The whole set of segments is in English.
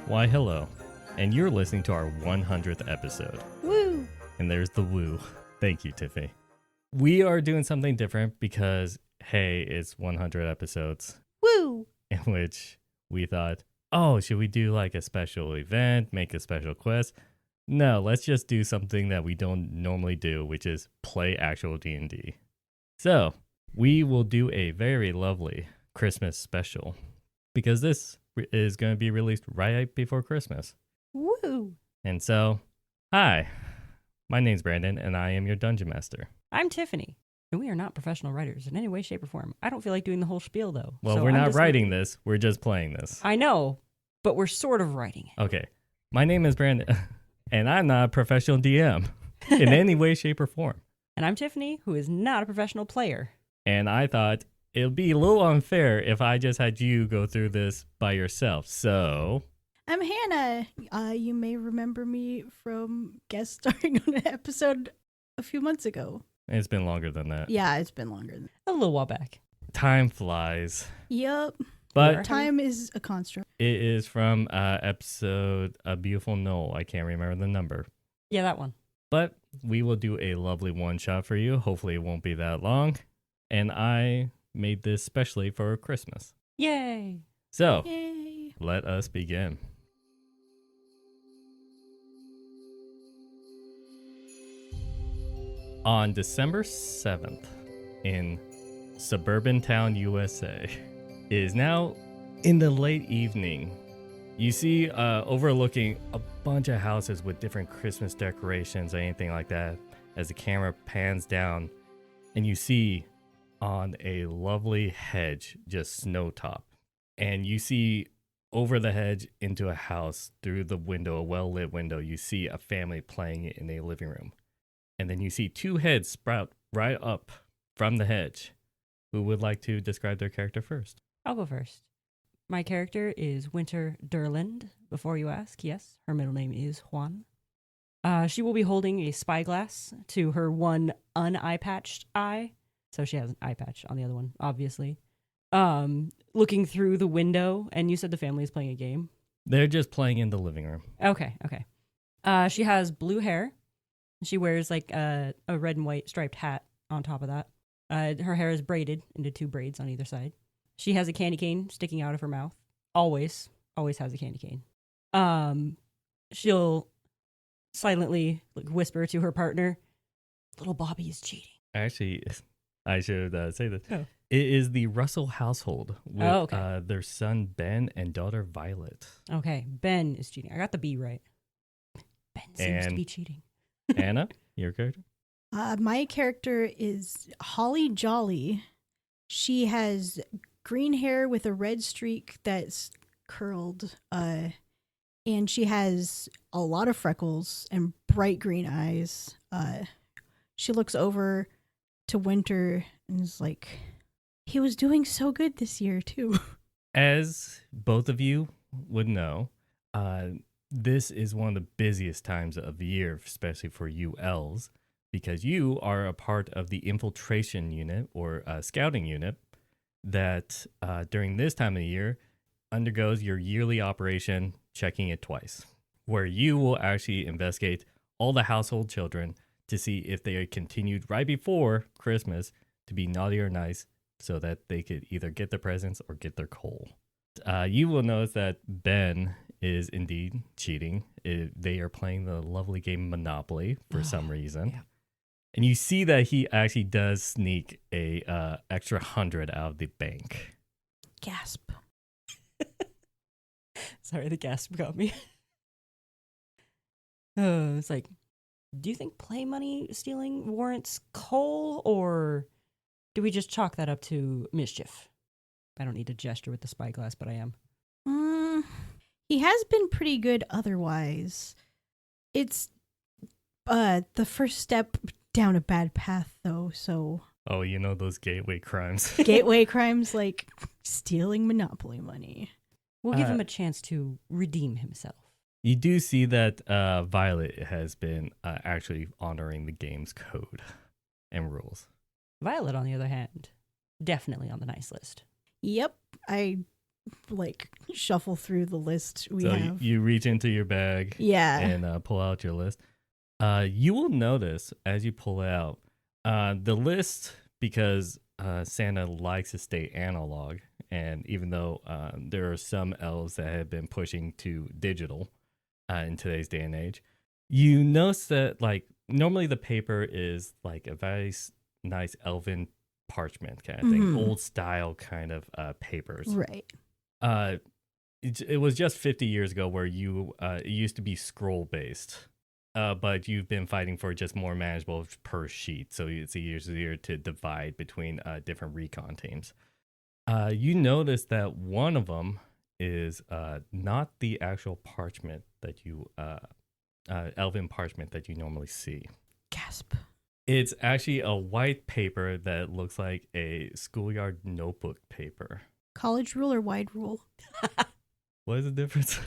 Why, hello. And you're listening to our 100th episode. Woo! And there's the woo. Thank you, Tiffany. We are doing something different because, hey, it's 100 episodes. Woo! In which we thought, oh, should we do like a special event, make a special quest? No, let's just do something that we don't normally do, which is play actual D&D. So, we will do a very lovely Christmas special because this is going to be released right before Christmas. Woo! And so, hi, my name's Brandon, and I am your Dungeon Master. I'm Tiffany, and we are not professional writers in any way, shape, or form. I don't feel like doing the whole spiel, though. Well, so we're I'm not just writing this, we're just playing this. I know, but we're sort of writing it. Okay, my name is Brandon, and I'm not a professional DM in any way, shape, or form. And I'm Tiffany, who is not a professional player. And I thought it would be a little unfair if I just had you go through this by yourself. So, I'm Hannah. You may remember me from guest starring on an episode a few months ago. it's been longer than that. Yeah, it's been longer than A little while back. Time flies. Yep. But Time is a construct. it is from episode A Beautiful Knoll. I can't remember the number. Yeah, that one. But we will do a lovely one-shot for you. Hopefully it won't be that long. And I made this specially for Christmas. Yay! So, Yay. let us begin. On December 7th in suburban town, USA, it is now in the late evening. You see overlooking a bunch of houses with different Christmas decorations or anything like that as the camera pans down, and you see on a lovely hedge, just snow top. And you see over the hedge into a house through the window, a well-lit window, you see a family playing it in a living room. And then you see two heads sprout right up from the hedge. Who would like to describe their character first? I'll go first. My character is Winter Durland. Before you ask, yes, her middle name is Juan. She will be holding a spyglass to her one un-eye-patched eye. So she has an eye patch on the other one, obviously. Looking through the window, and you said the family is playing a game? They're just playing in the living room. Okay. She has blue hair. She wears like a red and white striped hat on top of that. Her hair is braided into two braids on either side. She has a candy cane sticking out of her mouth. Always has a candy cane. She'll silently whisper to her partner, "Little Bobby is cheating." Actually, I should say this. Oh. It is the Russell household with okay. their son Ben and daughter Violet. Okay, Ben is cheating. I got the B right. Ben seems to And- be cheating. Anna, your character? My character is Holly Jolly. She has green hair with a red streak that's curled. And she has a lot of freckles and bright green eyes. She looks over to Winter and is like, he was doing so good this year, too. As both of you would know, this is one of the busiest times of the year, especially for you elves, because you are a part of the infiltration unit or scouting unit that during this time of the year undergoes your yearly operation, Checking It Twice, where you will actually investigate all the household children to see if they continued right before Christmas to be naughty or nice so that they could either get their presents or get their coal. You will notice that Ben is indeed cheating. They are playing the lovely game Monopoly for some reason. Yeah. And you see that he actually does sneak a extra 100 out of the bank. Gasp. Sorry, the gasp got me. It's like, do you think play money stealing warrants coal, or do we just chalk that up to mischief? I don't need to gesture with the spyglass, but I am. He has been pretty good otherwise. It's the first step down a bad path, though, so... Oh, you know those gateway crimes. Gateway crimes like stealing Monopoly money. We'll give him a chance to redeem himself. You do see that Violet has been actually honoring the game's code and rules. Violet, on the other hand, definitely on the nice list. Yep, I like shuffle through the list we So have. you reach into your bag Yeah. and pull out your list. You will notice as you pull it out the list, because Santa likes to stay analog, and even though there are some elves that have been pushing to digital in today's day and age, you notice that like normally the paper is like a very nice elven parchment kind of thing, Mhm. old style kind of papers. Right. It was just 50 years ago where it used to be scroll based, but you've been fighting for just more manageable per sheet, so it's easier to divide between different recon teams. You notice that one of them is not the actual parchment that you elven parchment that you normally see. Gasp. It's actually a white paper that looks like a schoolyard notebook paper. College rule or wide rule? What is the difference?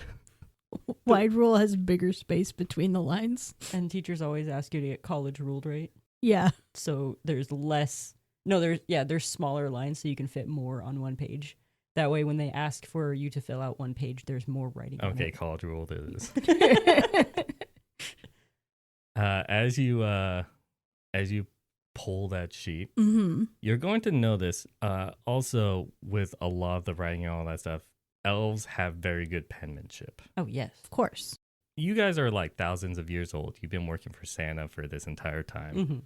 Wide rule has bigger space between the lines. And teachers always ask you to get college ruled, right? Yeah. So there's less. No, there's smaller lines so you can fit more on one page. That way, when they ask for you to fill out one page, there's more writing. Okay, on it. college rule it is. As you pull that sheet, Mm-hmm. you're going to notice also with a lot of the writing and all that stuff, elves have very good penmanship. Oh yes, Of course. You guys are like thousands of years old. You've been working for Santa for this entire time. mm-hmm.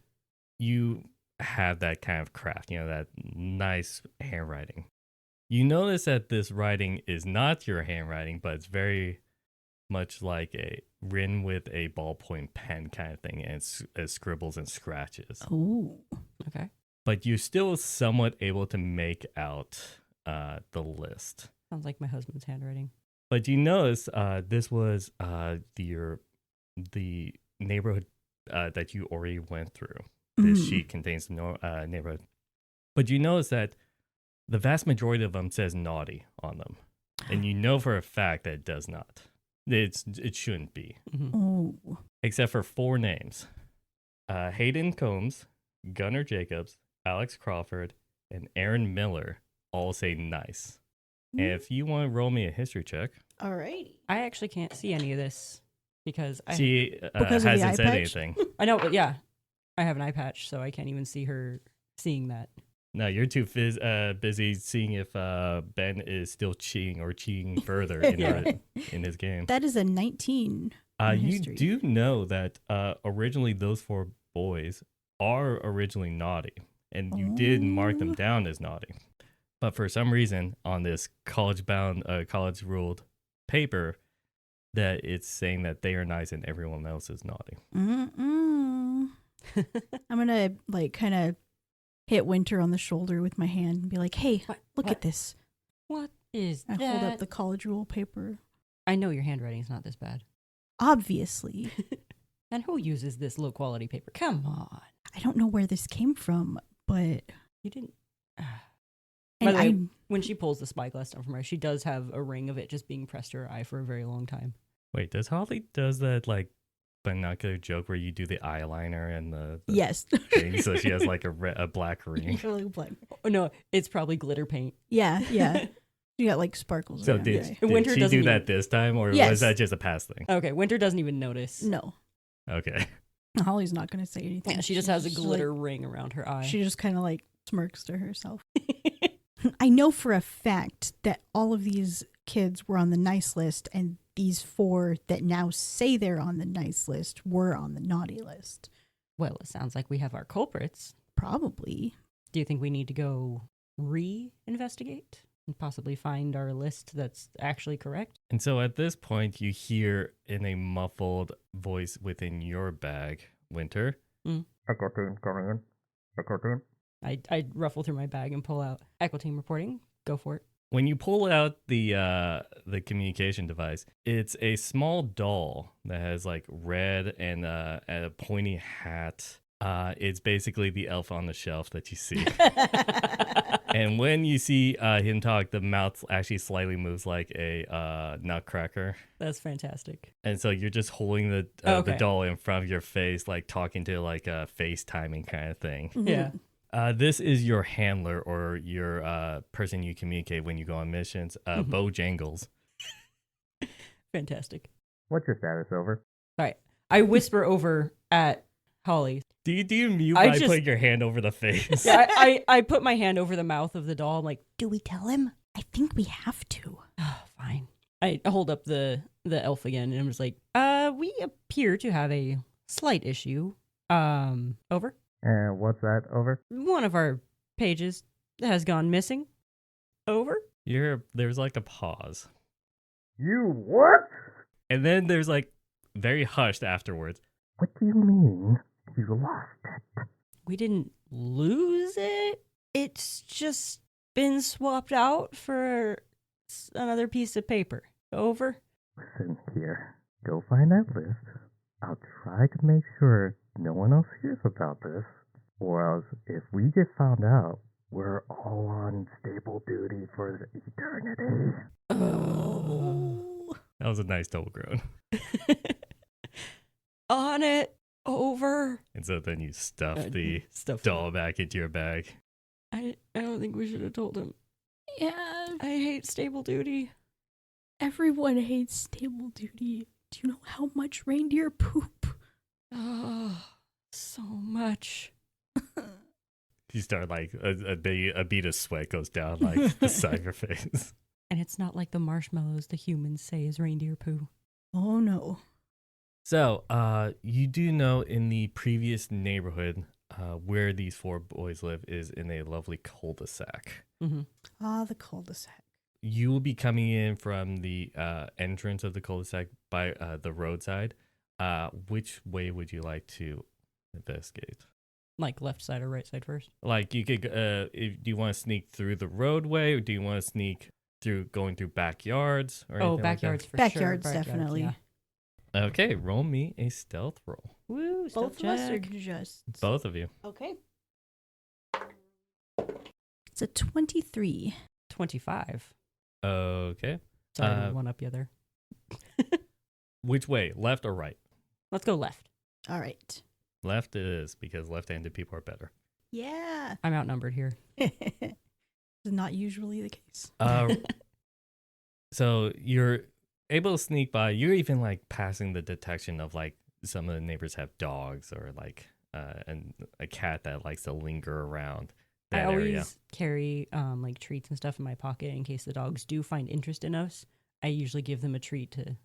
You have that kind of craft, that nice handwriting. You notice that this writing is not your handwriting, but it's very much like a written with a ballpoint pen kind of thing, and it scribbles and scratches. Ooh. Okay. But you're still somewhat able to make out the list. Sounds like my husband's handwriting. But you notice this was the neighborhood that you already went through. This Mhm. sheet contains the neighborhood. But you notice that the vast majority of them says naughty on them. And you know for a fact that it does not. It shouldn't be. Mm-hmm. Ooh. Except for 4 names. Hayden Combs, Gunnar Jacobs, Alex Crawford, and Aaron Miller all say nice. And if you want to roll me a history check. Alrighty. I actually can't see any of this because She Because of the hasn't eye said patch? anything. I know, but yeah, I have an eye patch, so I can't even see her seeing that. No, you're too busy seeing if Ben is still cheating further in his game. That is a 19. in You history. do know that originally those 4 boys are originally naughty, and you did mark them Oh. down as naughty. But for some reason, on this college ruled paper, that it's saying that they are nice and everyone else is naughty. Mm-mm. I'm gonna like kind of hit Winter on the shoulder with my hand and be like, "Hey, look What? at this." What is I that? hold up the college rule paper. I know your handwriting's not this bad. Obviously, And who uses this low quality paper? Come on. I don't know where this came from, but You didn't. and By the way, I when she pulls the spyglass down from her, she does have a ring of it just being pressed to her eye for a very long time. Wait, does Holly does that like binocular joke where you do the eyeliner and the yes. thing, so she has like a black ring? Oh, no, it's probably glitter paint. Yeah, yeah. You got like sparkles. So around did, your eye. did Winter she doesn't do that even- this time, or Yes. was that just a past thing? Okay, Winter doesn't even notice. No, Okay. Holly's not gonna say anything. Yeah, she just She's has a like- glitter ring around her eye. she just kind of like smirks to herself. I know for a fact that all of these kids were on the nice list, and these 4 that now say they're on the nice list were on the naughty list. Well, it sounds like we have our culprits. Probably. Do you think we need to go re-investigate and possibly find our list that's actually correct? And so at this point, you hear in a muffled voice within your bag, Winter. Echo team coming in. Echo team. I ruffle through my bag and pull out Echo Team reporting. Go for it. When you pull out the communication device, it's a small doll that has like red and a pointy hat. It's basically the elf on the shelf that you see. And when you see him talk, the mouth actually slightly moves like a nutcracker. That's fantastic. And so you're just holding the Okay. doll in front of your face, like talking to like a FaceTiming kind of thing. Yeah. This is your handler or your person you communicate when you go on missions. Bojangles. Fantastic. What's your status, over? All right. I whisper over at Holly. Do you mute I by just- putting your hand over the face? Yeah, I put my hand over the mouth of the doll. I'm like, Do we tell him? I think we have to. oh, fine. I hold up the elf again, and I'm just like, we appear to have a slight issue. Over. And what's that, over? One of our pages has gone missing. Over. There's like a pause. You what? And then there's like very hushed afterwards. What do you mean you lost it? We didn't lose it. It's just been swapped out for another piece of paper. Over. Listen here. Go find that list. I'll try to make sure no one else hears about this. Or else, if we get found out, we're all on stable duty for eternity. Oh. That was a nice double groan. On it. Over. And so then you stuff the stuff. doll back into your bag. I don't think we should have told him. Yeah, I hate stable duty. everyone hates stable duty. Do you know how much reindeer poop? Oh, so much. You start like a bead of sweat goes down like the side of your face. And it's not like the marshmallows the humans say is reindeer poo. Oh no. So, you do know in the previous neighborhood where these four boys live is in a lovely cul-de-sac. Mm-hmm. Ah, the cul-de-sac. You will be coming in from the entrance of the cul-de-sac by the roadside. Which way would you like to investigate? Like left side or right side first? Like you could, do you want to sneak through the roadway, or do you want to sneak through going through backyards? Or anything backyards like for Backyards, sure. definitely. Yeah. that? Okay, roll me a stealth roll. Woo, Both of us are check. just... Both of you. Okay. It's a 23. 25. Okay. Sorry, one up the other. Which way, left or right? Let's go left. All right. Left it is, because left-handed people are better. Yeah. I'm outnumbered here. It's not usually the case. So you're able to sneak by. You're even like passing the detection of like some of the neighbors have dogs or like and a cat that likes to linger around I that always area. carry like treats and stuff in my pocket in case the dogs do find interest in us. I usually give them a treat to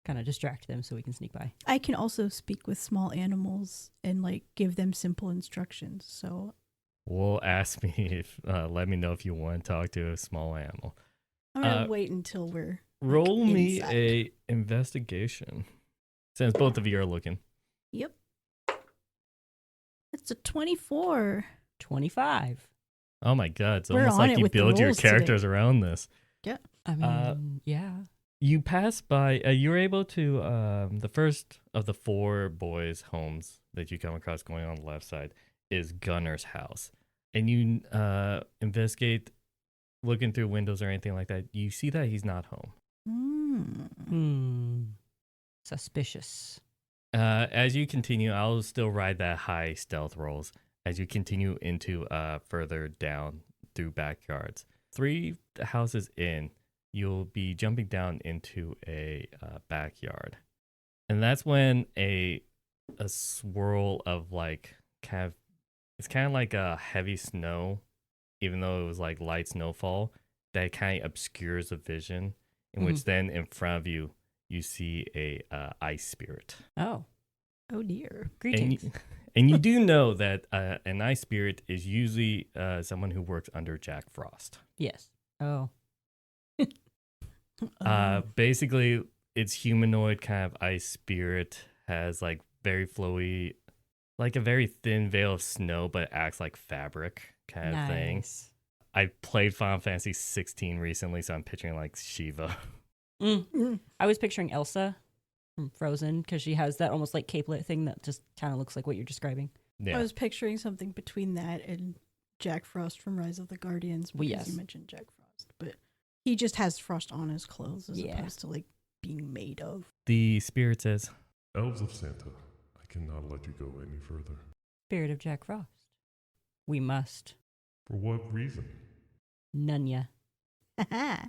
kind of distract them so we can sneak by. I can also speak with small animals and like give them simple instructions. So Well, ask me if let me know if you want to talk to a small animal. I'm gonna wait until we're Roll me inside. a investigation. Since both of you are looking. Yep. It's a 24. 25. Oh my god, it's We're almost on like it you with the build your rolls today. characters around this. I mean, yeah. You pass by, you're able to, the first of the four boys' homes that you come across going on the left side is Gunner's house. And you investigate, looking through windows or anything like that, you see that he's not home. Suspicious. As you continue, I'll still ride that high stealth rolls as you continue into further down through backyards. 3 houses in, you'll be jumping down into a backyard. And that's when a swirl of like it's kind of like a heavy snow, even though it was like light snowfall, that kind of obscures the vision, in which then in front of you, you see a ice spirit. Oh, Oh dear. greetings. And you do know that an ice spirit is usually someone who works under Jack Frost. Yes. Oh. Basically, it's humanoid kind of ice spirit, has like very flowy, like a very thin veil of snow, but acts like fabric kind of thing. Nice. I played Final Fantasy 16 recently, so I'm picturing like Shiva. I was picturing Elsa from Frozen because she has that almost like capelet thing that just kind of looks like what you're describing. Yeah. I was picturing something between that and Jack Frost from Rise of the Guardians Well, because yes. you mentioned Jack Frost, but he just has frost on his clothes as Yeah. opposed to like being made of. The spirit says, Elves of Santa, I cannot let you go any further. Spirit of Jack Frost. We must. For what reason? Nunya. I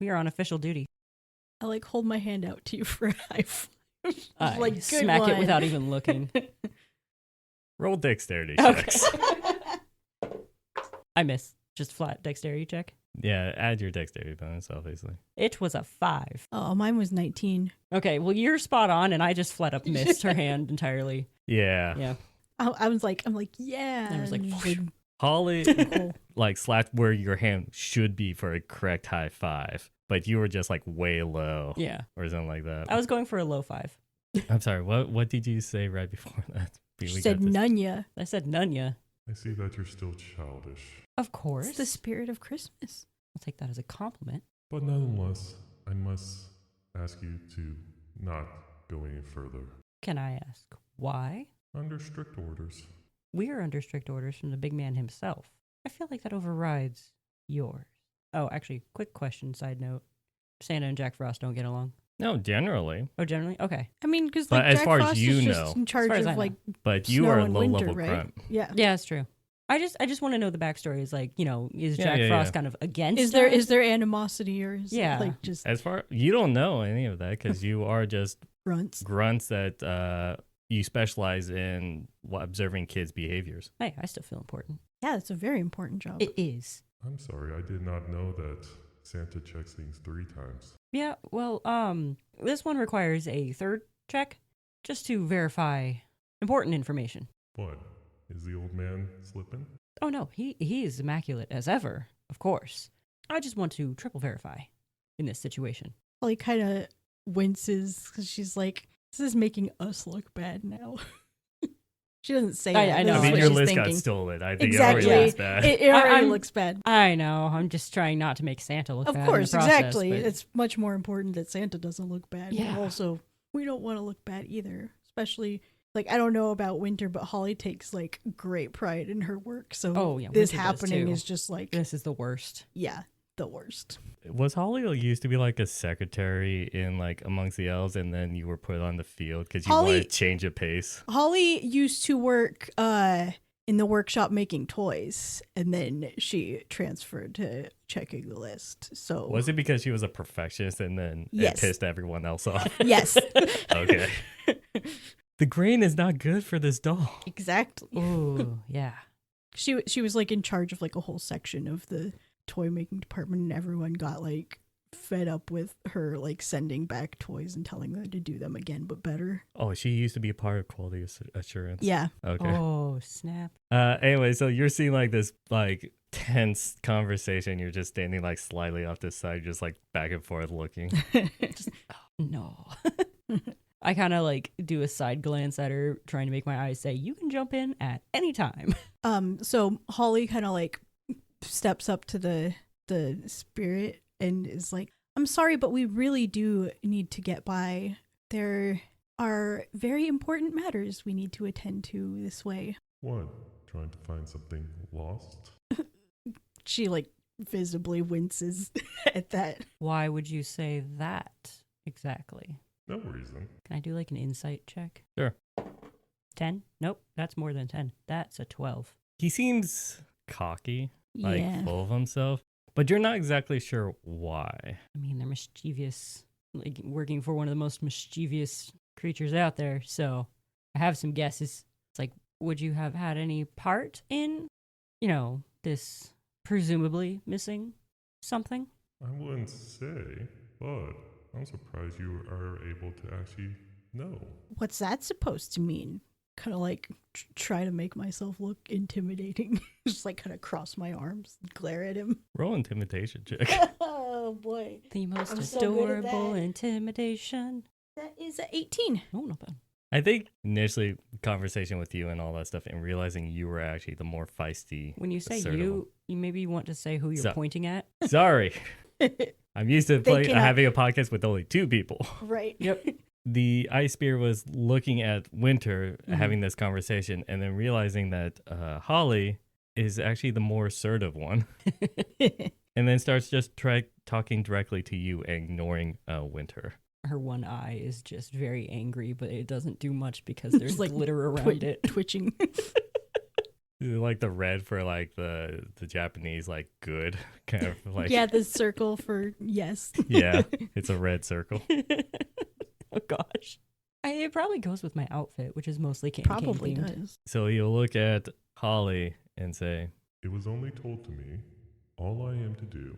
We are on official duty. like hold my hand out to you for a high five. I Like, good smack it one. without even looking. Roll dexterity Okay. checks. I miss. Just flat dexterity check. Yeah, add your dexterity bonus, obviously. It was a 5. Oh, mine was 19. Okay, well, you're spot on, and I just flat up missed her hand entirely. Yeah. Yeah. I'm like, yeah. And it was like, and whoosh. Holly, cool. like, slapped where your hand should be for a correct high five, but you were just, like, way low Yeah. or something like that. I was going for a low 5. I'm sorry, what did you say right before that? She We said got this- Nunya. I said Nunya. I see that you're still childish. Of course. It's the spirit of Christmas. I'll take that as a compliment. But nonetheless, I must ask you to not go any further. Can I ask why? Under strict orders. We are under strict orders from the big man himself. I feel like that overrides yours. Oh, actually, quick question, side note. Santa and Jack Frost don't get along. No, generally. Oh, generally? Okay. I mean, because But like as Jack far as Frost you is know- just in charge far as I of know. like But you snow are a and low winter, level right? grunt. Yeah. Yeah, that's true. I just want to know the backstory. Is like, is Yeah, Jack yeah, Frost yeah. kind of against Is there us? animosity or is Yeah. it like just As far you don't know any of that because you are just grunts? grunts that you specialize in observing kids' behaviors. Hey, I still feel important. Yeah, it's a very important job. It is. I'm sorry, I did not know that Santa checks things 3 times. Yeah, well, this one requires a third check just to verify important information. What? Is the old man slipping? Oh no, he is immaculate as ever, of course. I just want to triple verify in this situation. Holly kind of winces because she's like, "This is making us look bad now." She doesn't say that. I This know. is I mean, what your she's list thinking. got stolen. I think Exactly. it already looks bad. It already I'm- looks bad. I know, I'm just trying not to make Santa look Of bad. course, in the process, exactly. but- It's much more important that Santa doesn't look bad. Yeah. But also, we don't want to look bad either. Especially, like, I don't know about Winter, but Holly takes, like, great pride in her work. So Oh, yeah, this Winter does, happening too. is just, like, This is the worst. yeah, the worst. Was Holly used to be like a secretary in like amongst the elves, and then you were put on the field because you Holly- wanted to change of pace? Holly used to work in the workshop making toys, and then she transferred to checking the list. So Was it because she was a perfectionist and then Yes. it pissed everyone else off? yes, Okay. The grain is not good for this doll. exactly. Ooh, yeah. She was like in charge of like a whole section of the toy making department, and everyone got like fed up with her like sending back toys and telling them to do them again but better. Oh, she used to be a part of quality assurance. Yeah. Okay. Oh, snap. Anyway, so you're seeing like this like tense conversation. You're just standing like slightly off this side, just like back and forth looking. No. I kind of like do a side glance at her, trying to make my eyes say, you can jump in at any time. So Holly kind of like steps up to the spirit and is like, "I'm sorry, but we really do need to get by. There are very important matters we need to attend to this way." What? Trying to find something lost? She like visibly winces at that. Why would you say that exactly? No reason. Can I do like an insight check? Sure. 10? Nope, that's more than 10. That's a 12. He seems cocky, like Yeah. full of himself, but you're not exactly sure why. I mean, they're mischievous, like working for one of the most mischievous creatures out there. So I have some guesses. It's like, would you have had any part in, this presumably missing something? I wouldn't say, but I'm surprised you are able to actually know. What's that supposed to mean? Kind of like try to make myself look intimidating. Just like kind of cross my arms and glare at him. Roll intimidation check. Oh boy. The most I'm so good at adorable that. intimidation. That is a 18. Oh, not bad. I think initially conversation with you and all that stuff and realizing you were actually the more feisty. When you say assertive you maybe want to say who you're So- pointing at. one. Sorry. I'm used to Thinking of- having a podcast with only 2 people. Right. Yep. The ice spear was looking at Winter Mhm. having this conversation and then realizing that Holly is actually the more assertive one and then starts just talking directly to you and ignoring Winter. Her one eye is just very angry, but it doesn't do much because there's like glitter around it. Twitching. Like the red for like the Japanese like good kind of like Yeah, the circle for yes. yeah, it's a red circle. Oh gosh. It probably goes with my outfit, which is mostly candy Probably cane themed. does. So you'll look at Holly and say, It was only told to me, all I am to do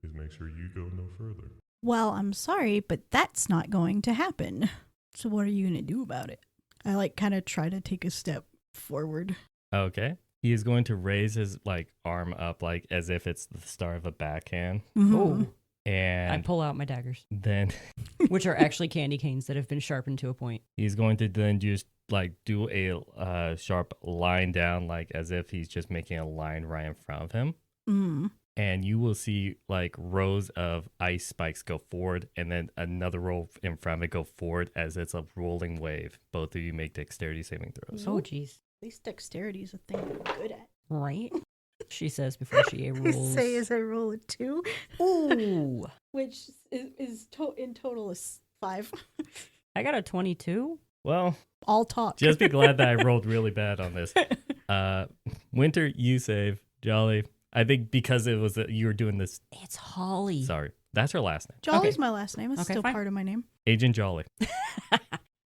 is make sure you go no further. Well, I'm sorry, but that's not going to happen. So what are you going to do about it? I like kind of try to take a step forward. okay. He is going to raise his like arm up like as if it's the start of a backhand. Mhm. Oh, I And pull out my daggers, then which are actually candy canes that have been sharpened to a point. he's going to then just like do a sharp line down like as if he's just making a line right in front of him. Mm. And you will see like rows of ice spikes go forward and then another row in front of it go forward as it's a rolling wave. Both of you make dexterity saving throws. Oh, jeez. At least dexterity is a thing I'm good at. Right? She says before she rolls. Say as I roll a 2, Ooh. which is in total is 5. I got a 22. Well, All talk. just be glad that I rolled really bad on this. Winter, you save. Jolly, I think because it was you were doing this. It's Holly. Sorry, that's her last name. Jolly's Okay. my last name. It's Okay, still fine. part of my name. Agent Jolly.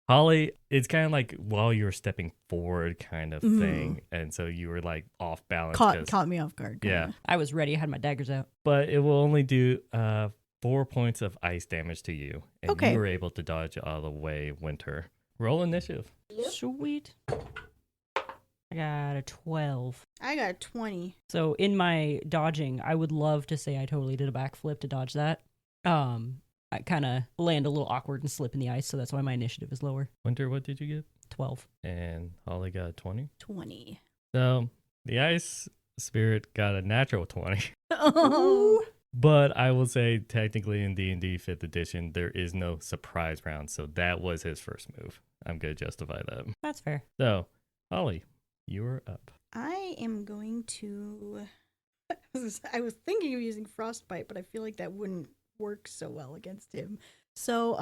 Holly, it's kind of like while you were stepping forward kind of Mhm. thing. And so you were like off balance. Caught me off guard. Yeah. kinda. I was ready. I had my daggers out. But it will only do 4 points of ice damage to you. And Okay. you were able to dodge out of the way, Winter. Roll initiative. Sweet. I got a 12. I got a 20. So in my dodging, I would love to say I totally did a backflip to dodge that. I kind of land a little awkward and slip in the ice, so that's why my initiative is lower. Winter, what did you get? 12. And Holly got a 20. 20. So the ice spirit got a natural 20. Oh. But I will say technically in D&D 5th edition, there is no surprise round. So that was his first move. I'm going to justify that. That's fair. So, Holly, you are up. I am going to. I was thinking of using frostbite, but I feel like that wouldn't work so well against him. So,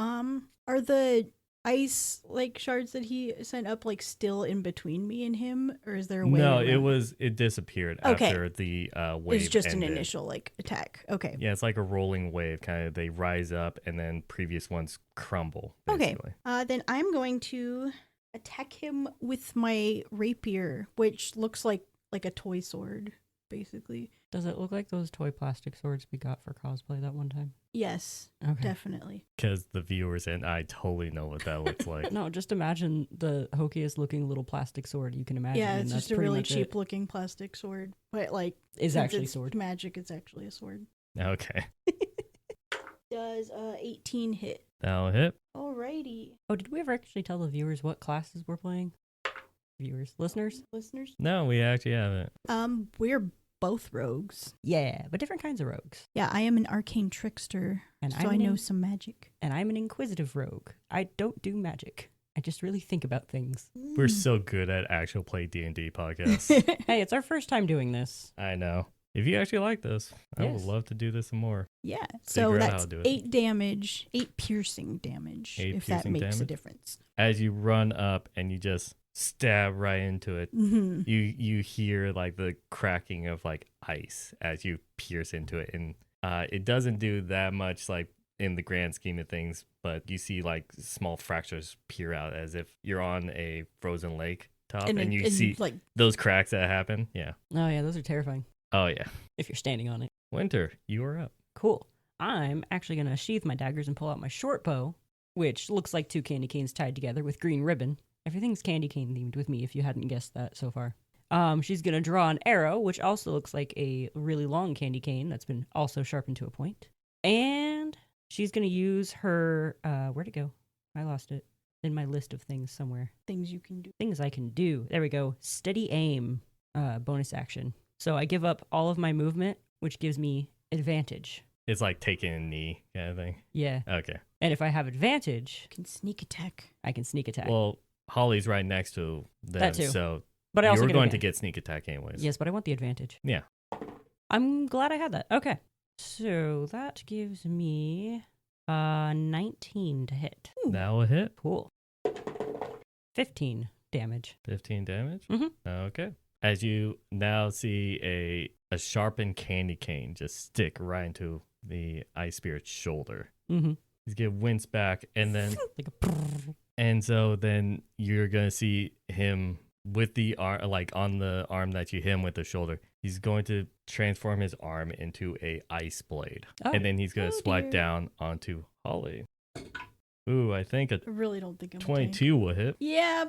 are the ice like shards that he sent up like still in between me and him, or is there a way? No, around it disappeared Okay. after the wave. It's just an ended. initial like attack. Okay. Yeah, it's like a rolling wave. Kind of, they rise up and then previous ones crumble. Okay. Basically. Then I'm going to attack him with my rapier, which looks like a toy sword, basically. Does it look like those toy plastic swords we got for cosplay that one time? Yes, Okay. definitely. Because the viewers and I totally know what that looks like. No, just imagine the hokiest looking little plastic sword you can imagine. Yeah, and it's that's just a pretty really much it. cheap looking plastic sword, but like Is since actually it's sword. magic. It's actually a sword. Okay. Does 18 hit? That'll hit. Alrighty, Oh, did we ever actually tell the viewers what classes we're playing? Viewers, listeners? listeners. No, we actually haven't. We're both rogues. Yeah, but different kinds of rogues. Yeah, I am an arcane trickster, And so I'm I an know in- some magic. And I'm an inquisitive rogue. I don't do magic. I just really think about things. We're so good at actual play D&D podcasts. Hey, it's our first time doing this. I know. If you actually like this, I would Yes. love to do this some more. Yeah, so Figure out how that's to do it. 8 damage, 8 piercing damage, 8 if that piercing makes a damage? difference. As you run up and you just stab right into it, Mm-hmm. you hear like the cracking of like ice as you pierce into it, and it doesn't do that much like in the grand scheme of things, but you see like small fractures peer out as if you're on a frozen lake top, and you see like those cracks that happen. Yeah. Oh, yeah, those are terrifying Oh yeah. if you're standing on it. Winter, you are up. Cool. I'm actually going to sheath my daggers and pull out my short bow, which looks like 2 candy canes tied together with green ribbon. Everything's candy cane themed with me, if you hadn't guessed that so far. She's going to draw an arrow, which also looks like a really long candy cane that's been also sharpened to a point. And she's going to use her, where'd it go? I lost it. In my list of things somewhere. things you can do. Things I can do. There we go. Steady aim, bonus action. So I give up all of my movement, which gives me advantage. It's like taking a knee kind of thing. Yeah. Okay. And if I have advantage, You can sneak attack. I can sneak attack. Well, Holly's right next to them, That too. so but I also you're get going to advantage. get sneak attack anyways. Yes, but I want the advantage. Yeah. I'm glad I had that. Okay. So that gives me 19 to hit. That will hit. Cool. 15 damage. 15 damage. Mhm. Okay. as you now see a sharpened candy cane just stick right into the ice spirit's shoulder. Mm-hmm. He's gonna wince back, and then Like a prrrr. and so then you're gonna see him with the arm, like on the arm that you hit him with the shoulder. He's going to transform his arm into a ice blade, Oh. and then he's gonna swipe dear. down onto Holly. Ooh, I think a I really don't think I'm 22 will hit. Yeah.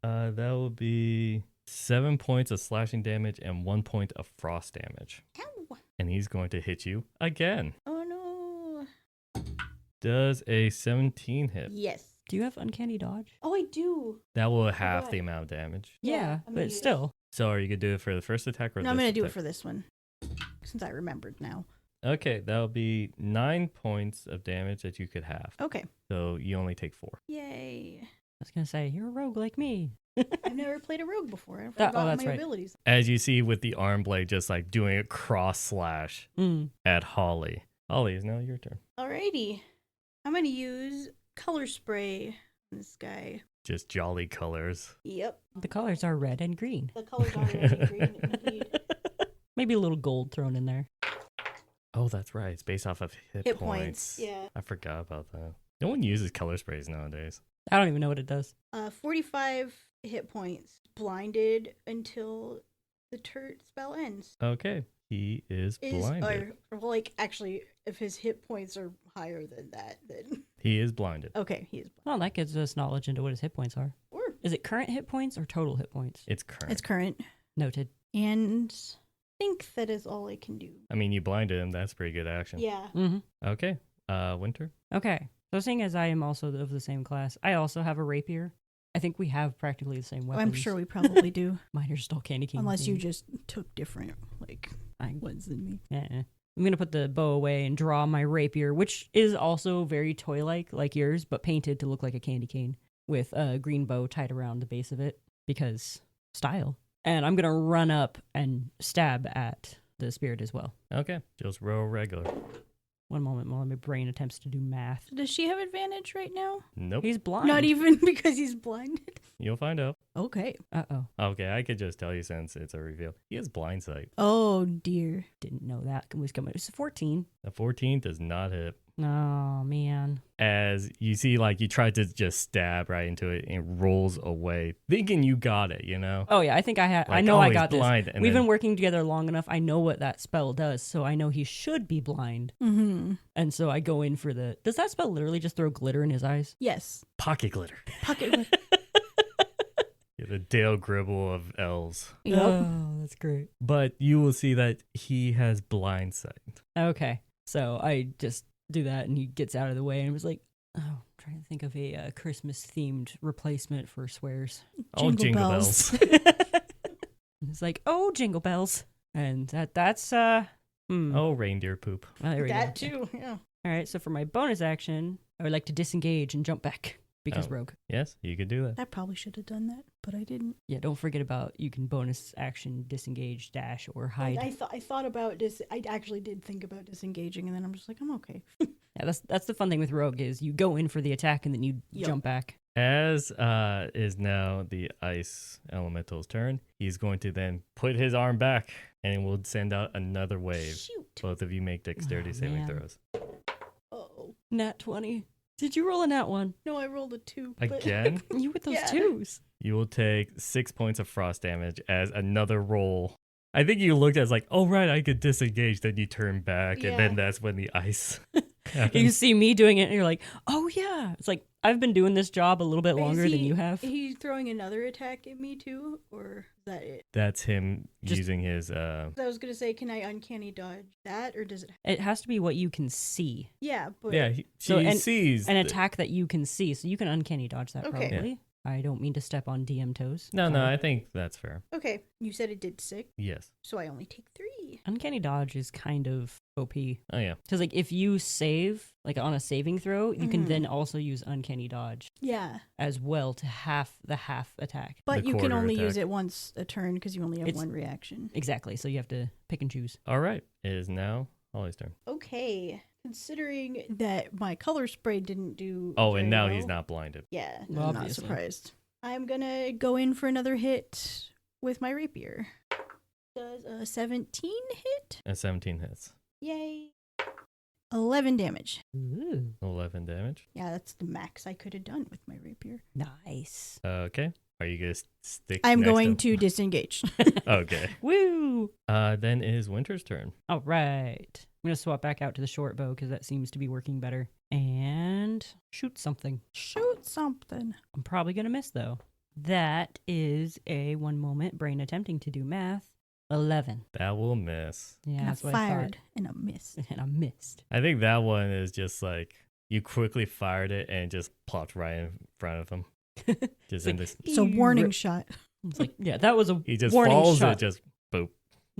That will be 7 points of slashing damage and 1 point of frost damage. Ow. And he's going to hit you again. Oh no. Does a 17 hit? Yes. Do you have uncanny dodge? Oh, I do. That will half forgot. the amount of damage. Yeah, I'm gonna but use it. still. So are you going to do it for the first attack or No, I'm this gonna do it attack? for this one, since I remembered now. Okay, that will be 9 points of damage that you could have. Okay. So you only take 4. Yay. I was going to say, you're a rogue like me. I've never played a rogue before. I've Oh, forgotten that's my right. abilities. As you see with the arm blade just like doing a cross slash at Holly. Holly, is now your turn. Alrighty. I'm gonna use color spray on this guy. Just jolly colors. Yep. The colors are red and green. The colors are red and green indeed. Maybe a little gold thrown in there. Oh, that's right. It's based off of hit Hit points. points. Yeah. I forgot about that. No one uses color sprays nowadays. I don't even know what it does. 45 hit points. Blinded until the spell ends. Okay. He is blinded. Or, well, like, actually, if his hit points are higher than that, then... He is blinded. Okay, he is blind. Well, that gives us knowledge into what his hit points are. Or Is it current hit points or total hit points? It's current. it's current. Noted. And I think that is all I can do. I mean, you blinded him. That's pretty good action. Yeah. Mm-hmm. Okay. Winter. Okay. So seeing as I am also of the same class, I also have a rapier. I think we have practically the same weapons. I'm sure we probably do. Mine are just all candy cane. Unless you themed. just took different, like, ones than me. I'm going to put the bow away and draw my rapier, which is also very toy-like, like yours, but painted to look like a candy cane with a green bow tied around the base of it because style. And I'm going to run up and stab at the spirit as well. Okay. Just roll regular. One moment while my brain attempts to do math. Does she have advantage right now? Nope. He's blind. Not even because he's blinded. You'll find out. Okay. Uh-oh. Okay, I could just tell you since it's a reveal. He has blind sight. Oh dear. Didn't know that was coming. It's a 14. A 14 does not hit. Oh, man. As you see, like, you tried to just stab right into it and it rolls away, thinking you got it, you know? Oh, yeah. I think I had. I Like, know oh, I he's got this. blind, and We've then- been working together long enough. I know what that spell does, so I know he should be blind. Mm-hmm. And so I go in for the. Does that spell literally just throw glitter in his eyes? Yes. Pocket glitter. Pocket. You're the Dale Gribble of elves. Yep. Oh, that's great. But you will see that he has blind sight. Okay. So I just do that, and he gets out of the way, and was like, oh, I'm trying to think of a Christmas themed replacement for swears. Oh, jingle bells. It's like, oh, jingle bells. And that's Oh, reindeer poop. well, there we That go. too. Yeah. All right, so for my bonus action, I would like to disengage and jump back because Oh. rogue. Yes, you could do that. I probably should have done that, but I didn't. Yeah, don't forget about you can bonus action disengage, dash, or hide. I thought about I actually did think about disengaging, and then I'm just like, I'm okay. Yeah, that's the fun thing with rogue is you go in for the attack and then you Yep. jump back. As is now the ice elemental's turn, he's going to then put his arm back and will send out another wave. Shoot. Both of you make dexterity Oh, saving man. throws. Oh Nat 20. Did you roll a nat 1? no, I rolled a 2. but- Again, You with those Yeah. twos. you will take 6 points of frost damage as another roll. I think you looked at it as like, oh, right, I could disengage. Then you turn back, and then Yeah. that's when the ice You happens. see me doing it and you're like, oh yeah. It's like, I've been doing this job a little bit Wait, is longer than you have. He's throwing another attack at me too, or is that it? That's him Just- using his. I was gonna say, can I uncanny dodge that, or does it? It has to be what you can see. Yeah, but Yeah, So, she and- sees An the- attack that you can see. So you can uncanny dodge that Okay. probably. I don't mean to step on DM toes. No, Sorry. I think that's fair. okay. You said it did 6, Yes. so I only take 3. Uncanny dodge is kind of OP. Oh yeah. Because like if you save like on a saving throw, you can Mhm. then also use uncanny dodge Yeah, as well to half attack. but The you can quarter only attack. use it once a turn because you only have It's- one reaction. Exactly. So you have to pick and choose. All right. It is now Holly's turn. Okay, considering that my color spray didn't do. Oh, very and now well, he's not blinded. Yeah, Well, I'm not obviously. surprised. I'm gonna go in for another hit with my rapier. Does a 17 hit? A 17 hits. Yay. 11 damage. Ooh, 11 damage. Yeah, that's the max I could have done with my rapier. nice. Okay. Are you going to stick I'm next going to disengage. Okay. Woo! Then it is Winter's turn. All right. I'm going to swap back out to the short bow because that seems to be working better. And shoot something. Shoot something. I'm probably going to miss, though. That is a one moment brain attempting to do math. 11. That will miss. Yeah, And I that's what I fired thought. and I missed. And I missed. I think that one is just like you quickly fired it and it just plopped right in front of him. Just in this. It's a warning shot. It's like, yeah, that was a He just warning falls shot. it just boop.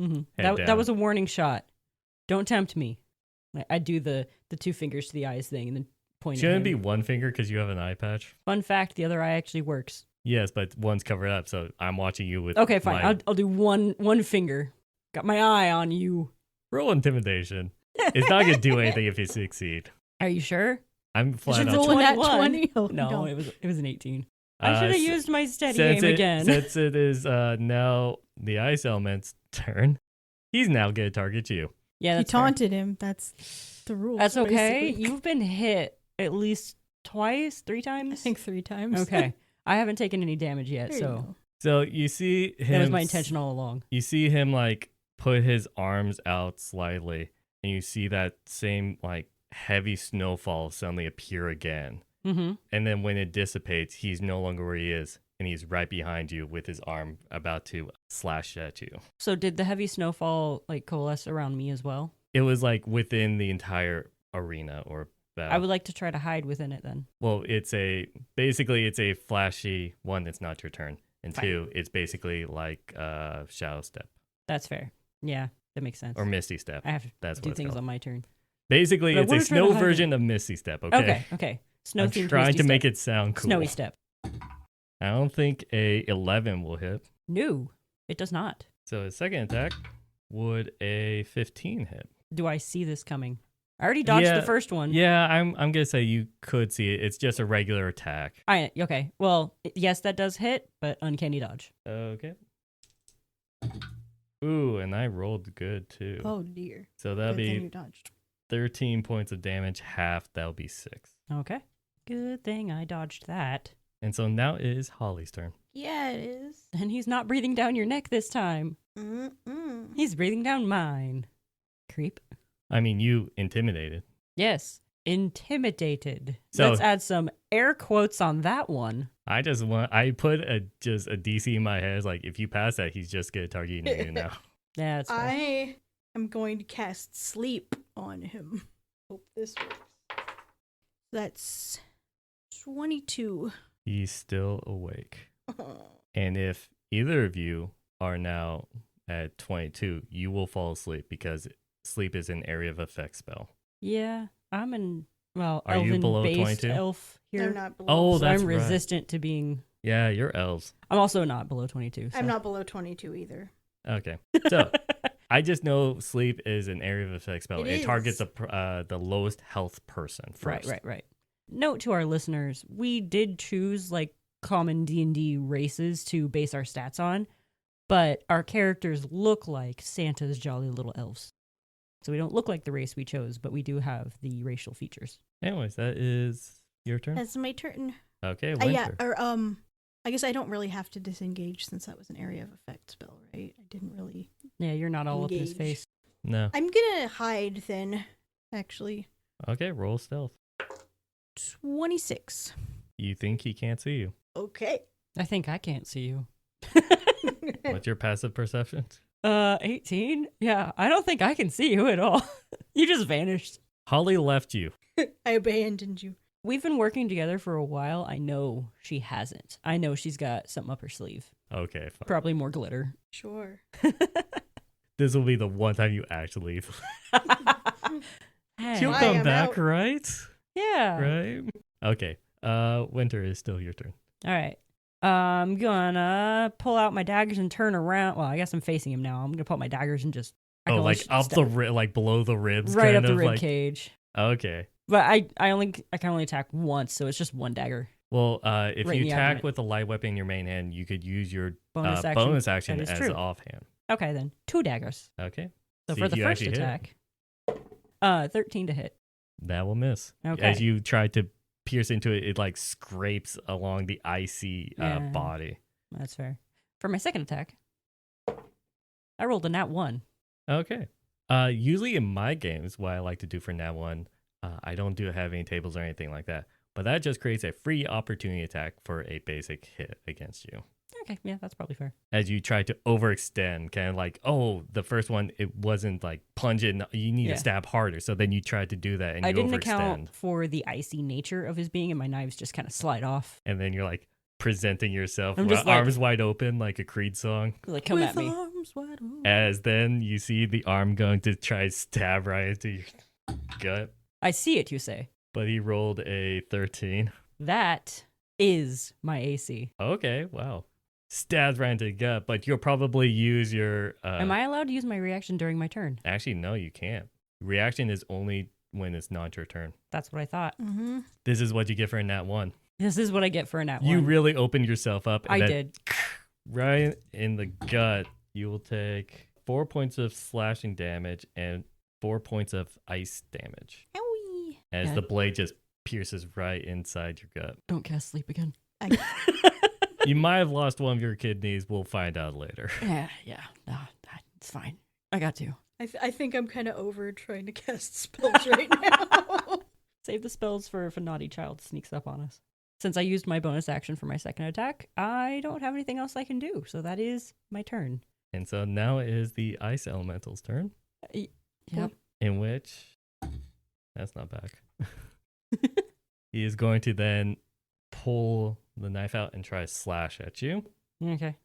Mm-hmm. Head That down. was a warning shot. Don't tempt me. I do the 2 fingers to the eyes thing and then point Shouldn't at it be him. one finger because you have an eye patch? Fun fact, the other eye actually works. Yes, but one's covered up, so I'm watching you with. Okay, fine. my- I'll do one finger. Got my eye on you. roll intimidation. It's not gonna do anything if you succeed. Are you sure? I'm flat should out. roll Rolling that 21. 20. Oh, No, it was an 18. I should have s- used my steady since aim it, again. Since it is now the ice element's turn, he's now gonna target you. Yeah, You that's fair. taunted him. That's the rule. That's okay. basically. You've been hit at least twice, 3 times. I think 3 times. Okay. I haven't taken any damage yet, There you so go. So you see him. that was my intention all along. You see him like put his arms out slightly, and you see that same like heavy snowfall suddenly appear again. Mm-hmm. And then when it dissipates, he's no longer where he is, and he's right behind you with his arm about to slash at you. So did the heavy snowfall like coalesce around me as well? It was like within the entire arena or battle. I would like to try to hide within it then. Well, it's a flashy one. It's not your turn, and Fine. 2, it's basically like Shadow Step That's fair. Yeah, that makes sense. or Misty Step. I have to That's do what it's things called. on my turn. Basically, But I it's a wanna try to snow hide version of Misty Step. Okay. Snow I'm themed trying Misty to step. make it sound cool. Snowy step. I don't think a 11 will hit. No, it does not. So his second attack would a 15 hit. Do I see this coming? I already dodged Yeah, the first one. Yeah, I'm gonna say you could see it. It's just a regular attack. Okay. Well, yes, that does hit, but uncanny dodge. Okay. Ooh, and I rolled good too. Oh dear. So that'll Good thing be you dodged. 13 points of damage, half. That'll be 6. Okay. Good thing I dodged that. And so now it is Holly's turn. Yeah, it is. And he's not breathing down your neck this time. Mm-mm. He's breathing down mine. Creep. I mean, you intimidated. Yes. Intimidated. So- Let's add some air quotes on that one. I put a DC in my head. It's like, if you pass that, he's just gonna target you now. Yeah, that's fair. I am going to cast sleep on him. Hope this works. That's 22. He's still awake. And if either of you are now at 22, you will fall asleep because sleep is an area of effect spell. Yeah, I'm an Are you below elven-based 22? elf here. They're not below. Oh, so that's I'm right. resistant to being. Yeah, you're elves. I'm also not below 22. So. I'm not below 22 either. Okay. So I just know sleep is an area of effect spell. It It targets is. the lowest health person first. Right. Note to our listeners: we did choose like common D&D races to base our stats on, but our characters look like Santa's jolly little elves. So we don't look like the race we chose, but we do have the racial features. Anyways, that is your turn. That's my turn. Okay, Winter. Yeah, or I guess I don't really have to disengage since that was an area of effect spell, right? I didn't really. Yeah, you're not all up in his Engage. face. No. I'm gonna hide then, actually. Okay, roll stealth. 26. You think he can't see you. Okay. I think I can't see you. What's your passive perception? 18? Yeah, I don't think I can see you at all. You just vanished. Holly left you. I abandoned you. We've been working together for a while. I know she hasn't. I know she's got something up her sleeve. Okay, fine. Probably more glitter. Sure. This will be the one time you actually leave. Hey. She'll Why, come I'm back, out. right? Yeah. Right? Okay. Winter is still your turn. All right. I'm gonna pull out my daggers and turn around. Well, I guess I'm facing him now. I'm gonna pull out my daggers and just. I can Oh, only like up step like below the ribs, right kind up the of rib like. cage. Okay. But I can only attack once, so it's just one dagger. Well, if Right in you the attack argument. with a light weapon in your main hand, you could use your Bonus action. That is as true. offhand. Okay, then 2 daggers. Okay. So See for if the you first actually hit. attack, 13 to hit. That will miss. Okay. As you try to pierce into it, it like scrapes along the icy Yeah. body. That's fair. For my second attack, I rolled a nat 1. Okay. Usually in my games, what I like to do for nat 1, I don't have any tables or anything like that. But that just creates a free opportunity attack for a basic hit against you. Okay, yeah, that's probably fair. As you try to overextend, kind of like, oh, the first one, it wasn't like pungent. You need Yeah. to stab harder. So then you try to do that and I you didn't overextend. account for the icy nature of his being, and my knives just kind of slide off. And then you're like presenting yourself, I'm just like- arms wide open, like a Creed song. Like, come at me. Arms wide open. As then you see the arm going to try to stab right into your gut. I see it, you say. But he rolled a 13. That is my AC. Okay, wow. Stabs right into the gut, but you'll probably use your... Am I allowed to use my reaction during my turn? Actually, no, you can't. Reaction is only when it's not your turn. That's what I thought. Mm-hmm. This is what you get for a nat 1. This is what I get for a nat 1. You really opened yourself up. And I then did. Right in the gut, you will take 4 points of slashing damage and 4 points of ice damage. Owie. As Yeah. the blade just pierces right inside your gut. Don't cast sleep again. You might have lost one of your kidneys. We'll find out later. Yeah. No, it's fine. I got to. I think I'm kind of over trying to cast spells right now. Save the spells for if a naughty child sneaks up on us. Since I used my bonus action for my second attack, I don't have anything else I can do. So that is my turn. And so now it is the ice elemental's turn, Yep. in which that's not back. He is going to then pull the knife out and try to slash at you. Okay.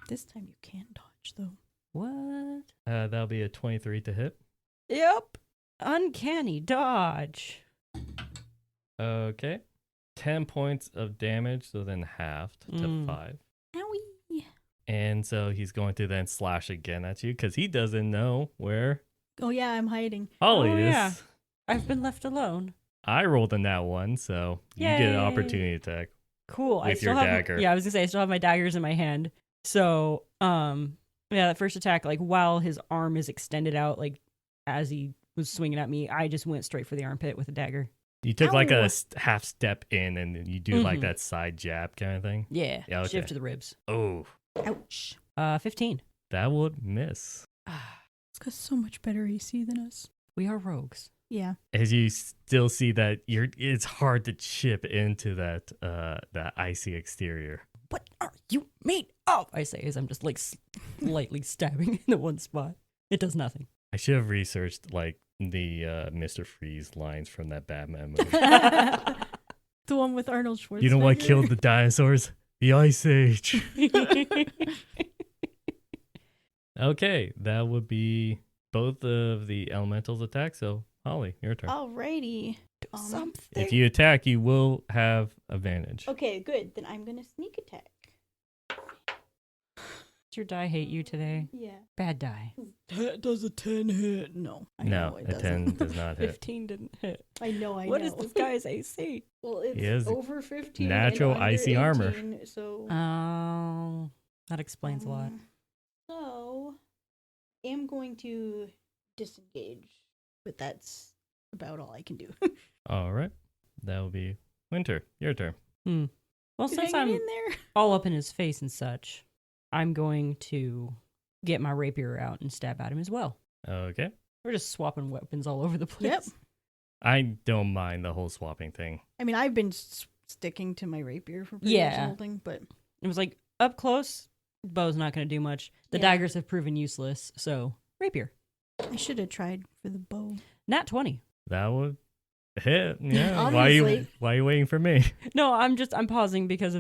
This time you can dodge, though. What? That'll be a 23 to hit. Yep. Uncanny dodge. Okay. 10 points of damage, so then halved to 5. Owie. And so he's going to then slash again at you because he doesn't know where Oh, yeah, I'm hiding. Holly is. yeah. I've been left alone. I rolled in that one, so you get an Yay. opportunity attack. Cool. I With still your have dagger. Yeah, I was gonna say I still have my daggers in my hand. So, yeah, that first attack, like while his arm is extended out, like as he was swinging at me, I just went straight for the armpit with a dagger. You took like Ow. a half step in and then you do like Mhm. that side jab kind of thing. Yeah. Yeah, okay. Shift to the ribs. Oh, Ouch. 15. that would miss. It's got so much better AC than us. We are rogues. Yeah. As you still see that it's hard to chip into that icy exterior. What are you made of? I say as I'm just like lightly stabbing in the one spot. It does nothing. I should have researched like the Mr. Freeze lines from that Batman movie. The one with Arnold Schwarzenegger. You know what killed the dinosaurs? The Ice Age. Okay, that would be both of the elementals attack. So, Holly, your turn. Alrighty. Something. If you attack, you will have advantage. Okay, good. Then I'm gonna sneak attack. Does your die hate you today? Yeah. Bad die. Does a 10 hit? No. I No, know it a 10 doesn't. does not hit. 15 didn't hit. I know. What is this guy's AC? Well, it's He has over 15. natural and under icy armor. 18, So. Oh, that explains a lot. So, am going to disengage, but that's about all I can do. All right. That will be Winter. Your turn. Well, since I'm in there. all up in his face and such, I'm going to get my rapier out and stab at him as well. Okay. We're just swapping weapons all over the place. Yep. I don't mind the whole swapping thing. I mean, I've been sticking to my rapier for pretty much the Yeah. whole thing, but It was like up close, bow's not going to do much. The Yeah. daggers have proven useless, so rapier. I should have tried for the bow. Nat 20. That would hit. Yeah. Obviously. Why are you waiting for me? No, I'm pausing because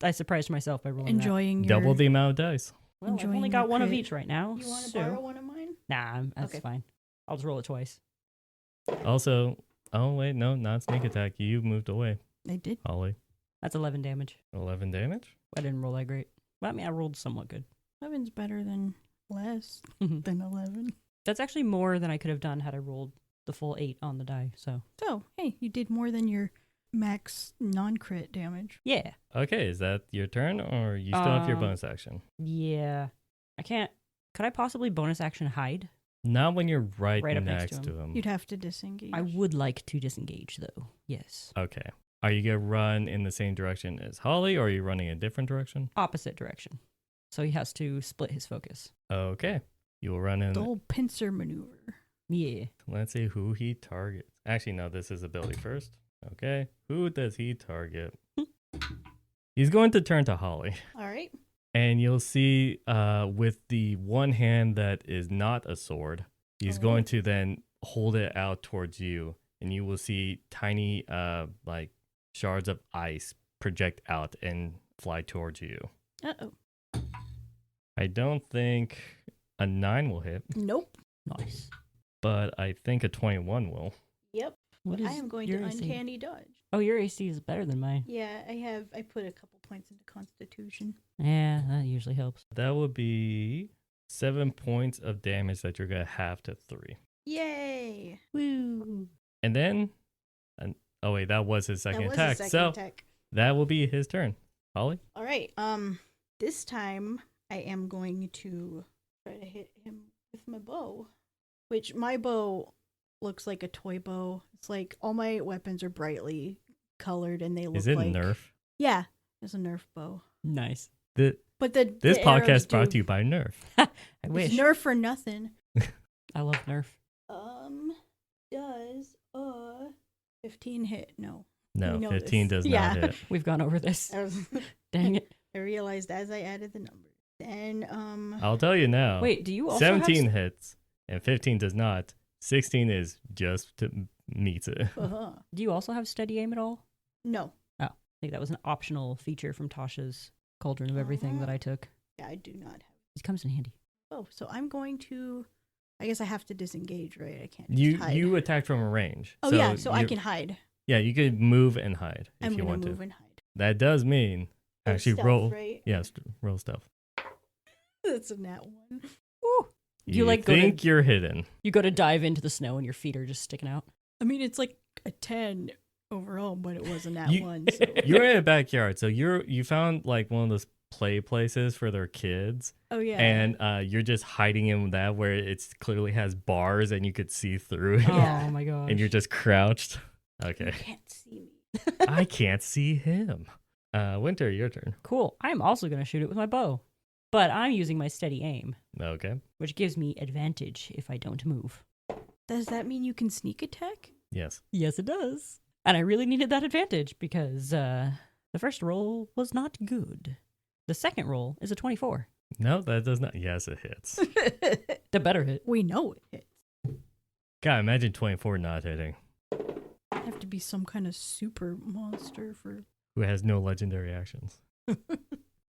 I surprised myself by rolling Enjoying your. Double the amount of dice. that. Well, I've enjoying only your got one of crit. each right now. You want to so- borrow one of mine? Nah, that's Okay. fine. I'll just roll it twice. Also, oh wait, no, not sneak attack. You moved away, I did. Holly. That's 11 damage. 11 damage. I didn't roll that great. Well, I mean, I rolled somewhat good. 11's better than less Mhm. than 11. That's actually more than I could have done had I rolled the full 8 on the die. So So, hey, you did more than your max non-crit damage. Yeah. Okay, is that your turn, or you still have your bonus action? Yeah. I can't. Could I possibly bonus action hide? Not when you're right Right up next next to to him. You'd have to disengage. I would like to disengage, though. Yes. Okay. Are you gonna run in the same direction as Holly, or are you running a different direction? Opposite direction. So he has to split his focus. Okay. You will run in. The old pincer maneuver. Yeah. Let's see who he targets. Actually, no, this is ability first. Okay. Who does he target? He's going to turn to Holly. All right. And you'll see with the one hand that is not a sword, he's going to then hold it out towards you. And you will see tiny like shards of ice project out and fly towards you. Uh-oh. I don't think a 9 will hit, Nope. Nice. but I think a 21 will. Yep. What I is am going to your AC? uncanny dodge. Oh, your AC is better than mine. Yeah, I put a couple points into Constitution. Yeah, that usually helps. That would be 7 points of damage that you're going to have to 3. Yay! Woo. And then, oh wait, that was his second That was attack. the second So attack. that will be his turn. Holly? All right. This time I am going to try to hit him with my bow, which my bow looks like a toy bow. It's like all my weapons are brightly colored and they look Is it like Nerf? Yeah, it's a Nerf bow. Nice. This But the podcast arrows brought do- to you by Nerf. I It's wish. Nerf for nothing. I love Nerf. Does 15 hit? No. No, We know 15 this. does Yeah. not hit. We've gone over this. I was- Dang it. I realized as I added the numbers. And I'll tell you now. Wait, do you also 17 have... hits and 15 does not. 16 is just to meets it. Do you also have steady aim at all? No. I think that was an optional feature from Tasha's Cauldron of Everything that I took. Yeah, I do not have. It comes in handy. Oh, so I'm going to. I guess I have to disengage, right? I can't. Just You hide. you attacked from a range. Oh yeah, so I you- can hide. Yeah, you could move and hide if I'm you gonna want move to. and hide. That does mean Oh, actually stealth, roll. Right? Yes, roll stealth. That's a nat one. Ooh. You like go to- think you're hidden. You go to dive into the snow and your feet are just sticking out. I mean, it's like a 10 overall, but it was a nat You- one. So. You're in a backyard, so you found like one of those play places for their kids, Oh yeah. and you're just hiding in that where it clearly has bars and you could see through it, Yeah. Oh my gosh. and you're just crouched. You Okay, can't see me. I can't see him. Winter, your turn. Cool. I'm also going to shoot it with my bow. But I'm using my steady aim, Okay. which gives me advantage if I don't move. Does that mean you can sneak attack? Yes. Yes, it does. And I really needed that advantage because the first roll was not good. The second roll is a 24. No, that does not. Yes, it hits. The better hit. We know it hits. God, imagine 24 not hitting. Have to be some kind of super monster for. Who has no legendary actions.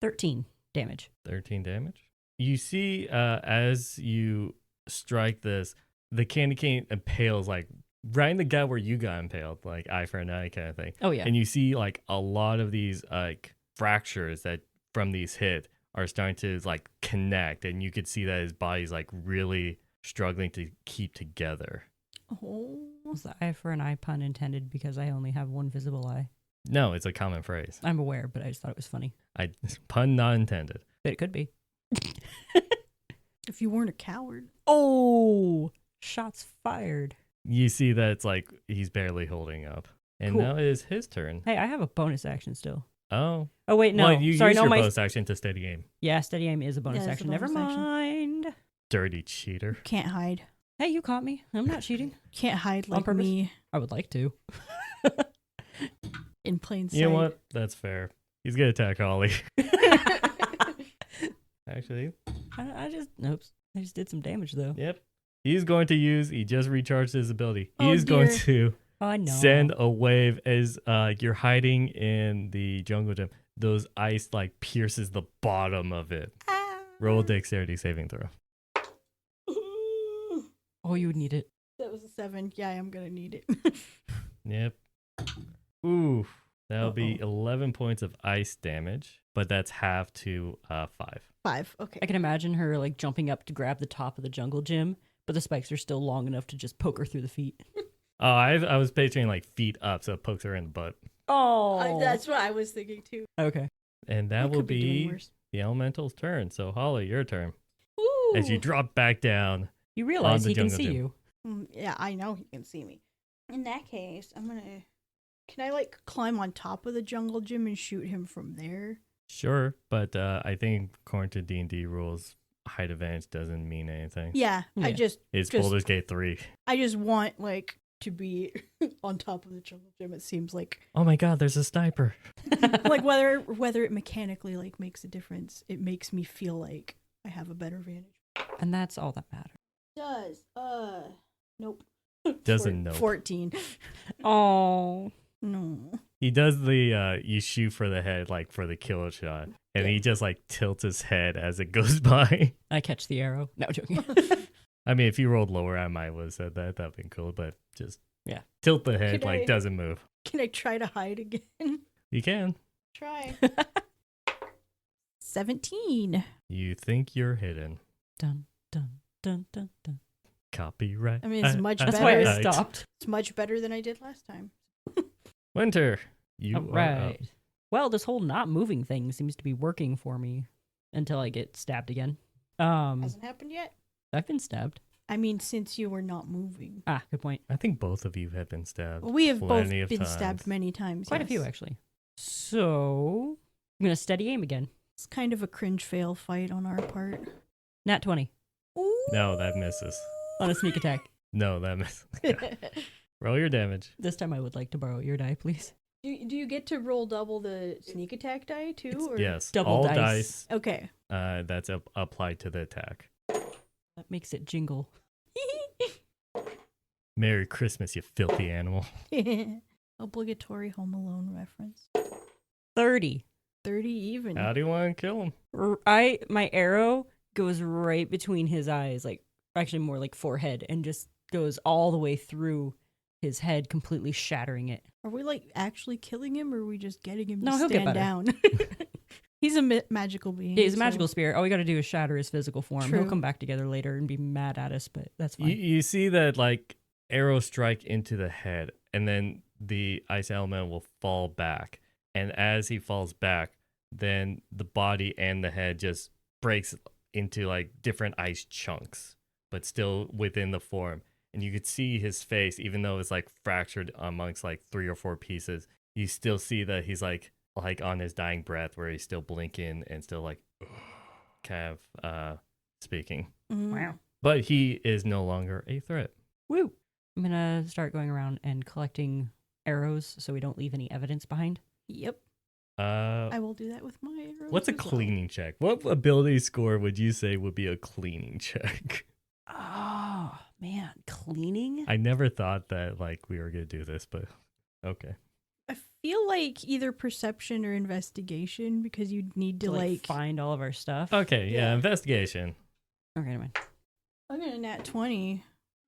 13 damage. 13 damage. You see, as you strike this, the candy cane impales like right in the gut where you got impaled, like eye for an eye kind of thing. Oh, yeah. And you see like a lot of these like fractures that from these hit are starting to like connect, and you could see that his body's like really struggling to keep together. Oh. Was the eye for an eye pun intended because I only have one visible eye? No, it's a common phrase. I'm aware, but I just thought it was funny. Pun not intended. But it could be. If you weren't a coward. Oh! Shots fired. You see that it's like he's barely holding up. And Cool. now it is his turn. Hey, I have a bonus action still. Oh. Oh, wait, no. Well, you Sorry, use no, your my... bonus action to steady aim. Yeah, steady aim is a bonus Yeah, it's a action. Never bonus action. mind. Dirty cheater. Can't hide. Hey, you caught me. I'm not cheating. Can't hide On like purpose? me I would like to. in plain sight. You know what? That's fair. He's going to attack Ollie. Actually, I just did some damage, though. yep. He just recharged his ability. Oh, He's going dear. to Oh, I know. send a wave as you're hiding in the jungle gym. Those ice like pierces the bottom of it. Ah. Roll a dexterity saving throw. Oh, you would need it. That was a 7. Yeah, I'm gonna need it. Yep. Ooh, that'll be 11 points of ice damage, but that's half to 5. 5. Okay. I can imagine her like jumping up to grab the top of the jungle gym, but the spikes are still long enough to just poke her through the feet. Oh, I was picturing like feet up, so it pokes her in the butt. Oh. That's what I was thinking too. okay. And that I will could be doing be worse. the elemental's turn. So, Holly, your turn. Ooh. As you drop back down. You realize the he can jungle see gym. you. Yeah, I know he can see me. In that case, can I like climb on top of the jungle gym and shoot him from there? Sure, but I think according to D&D rules, height advantage doesn't mean anything. Yeah, Yeah. It's just- Baldur's Gate 3. I just want like to be on top of the jungle gym. It seems like Oh my god, there's a sniper. like whether it mechanically like makes a difference. It makes me feel like I have a better advantage. And that's all that matters. Does nope. Doesn't nope. 14. Oh. No. He does the you shoot for the head, like for the kill shot, and he just like tilts his head as it goes by. I catch the arrow. No, joking. I mean, if you rolled lower, I might have said that. That'd been cool, but just Yeah. tilt the head Could like I- doesn't move. Can I try to hide again? You can. Try. 17. You think you're hidden. Dun, dun, dun, dun, dun. Copyright. I mean, it's much That's why I better. stopped. It's much better than I did last time. Winter. You All are up. right. Well, this whole not moving thing seems to be working for me until I get stabbed again. Hasn't happened yet. I've been stabbed. I mean, since you were not moving. Ah, good point. I think both of you have been stabbed. Well, we have both Plenty of been times. stabbed many times. Quite a few, yes. actually. So, I'm going to steady aim again. It's kind of a cringe fail fight on our part. Nat 20 No, that misses. on a sneak attack. No, that misses. Roll your damage. This time I would like to borrow your die, please. Do you get to roll double the sneak attack die too? Or? Yes. Double all dice. Okay. That's applied to the attack. That makes it jingle. Merry Christmas, you filthy animal. Obligatory Home Alone reference. 30. 30 even. How do you want to kill him? My arrow goes right between his eyes, like actually more like forehead, and just goes all the way through his head, completely shattering it. Are we like actually killing him, or are we just getting him No, to he'll get stand better. down? He's a magical being. Yeah, he's a so- magical spirit. All we got to do is shatter his physical form. True. He'll come back together later and be mad at us, but that's fine. You see that like arrow strike into the head, and then the ice element will fall back. And as he falls back, then the body and the head just breaks into like different ice chunks, but still within the form. And you could see his face, even though it's like fractured amongst like 3 or 4 pieces. You still see that he's like on his dying breath, where he's still blinking and still like kind of speaking. Mhm. Wow. But he is no longer a threat. Woo! I'm going to start going around and collecting arrows so we don't leave any evidence behind. Yep. Uh, I will do that with my arrows. what's a as well. cleaning check? What ability score would you say would be a cleaning check? Oh, man. Cleaning? I never thought that like we were gonna do this, but okay. I feel like either perception or investigation, because you'd need to like. find all of our stuff. Okay, yeah, Yeah. investigation. Okay, never mind. I got a nat 20,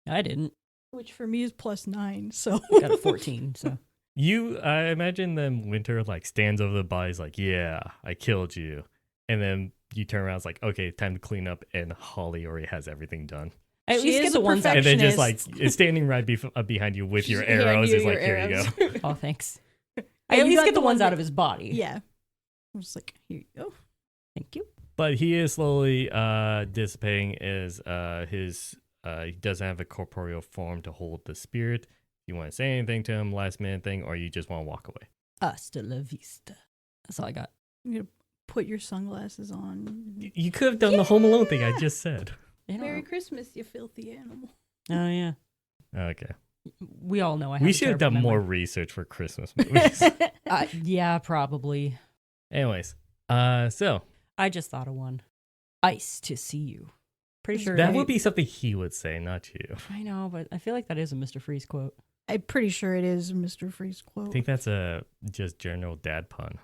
I didn't. which for me is +9. So I got a 14, so. I imagine then Winter like stands over the bodies like, yeah, I killed you. And then you turn around, it's like, okay, time to clean up, and Holly already has everything done. At She least is get the a ones out. And then just like Perfectionist. it's standing right behind you with your Just hand arrows. you It's like, your here you arrows. go. Oh, thanks. I And at you least got get the one ones out that- of his body. yeah. I'm just like, here you go. Thank you. But he is slowly dissipating as he doesn't have a corporeal form to hold the spirit. You want to say anything to him, last minute thing, or you just want to walk away? Hasta la vista. That's all I got. I'm gonna put your sunglasses on. You could have done the Home Alone thing I just said. You know- Merry Christmas, you filthy animal. Oh, yeah. Okay. We all know I have We a should have terrible done more memory. research for Christmas movies. Yeah, probably. Anyways, so I just thought of one. Ice to see you. Pretty sure that I- would be something he would say, not you. I know, but I feel like that is a Mr. Freeze quote. I'm pretty sure it is Mr. Freeze I quote. think that's a just general dad pun.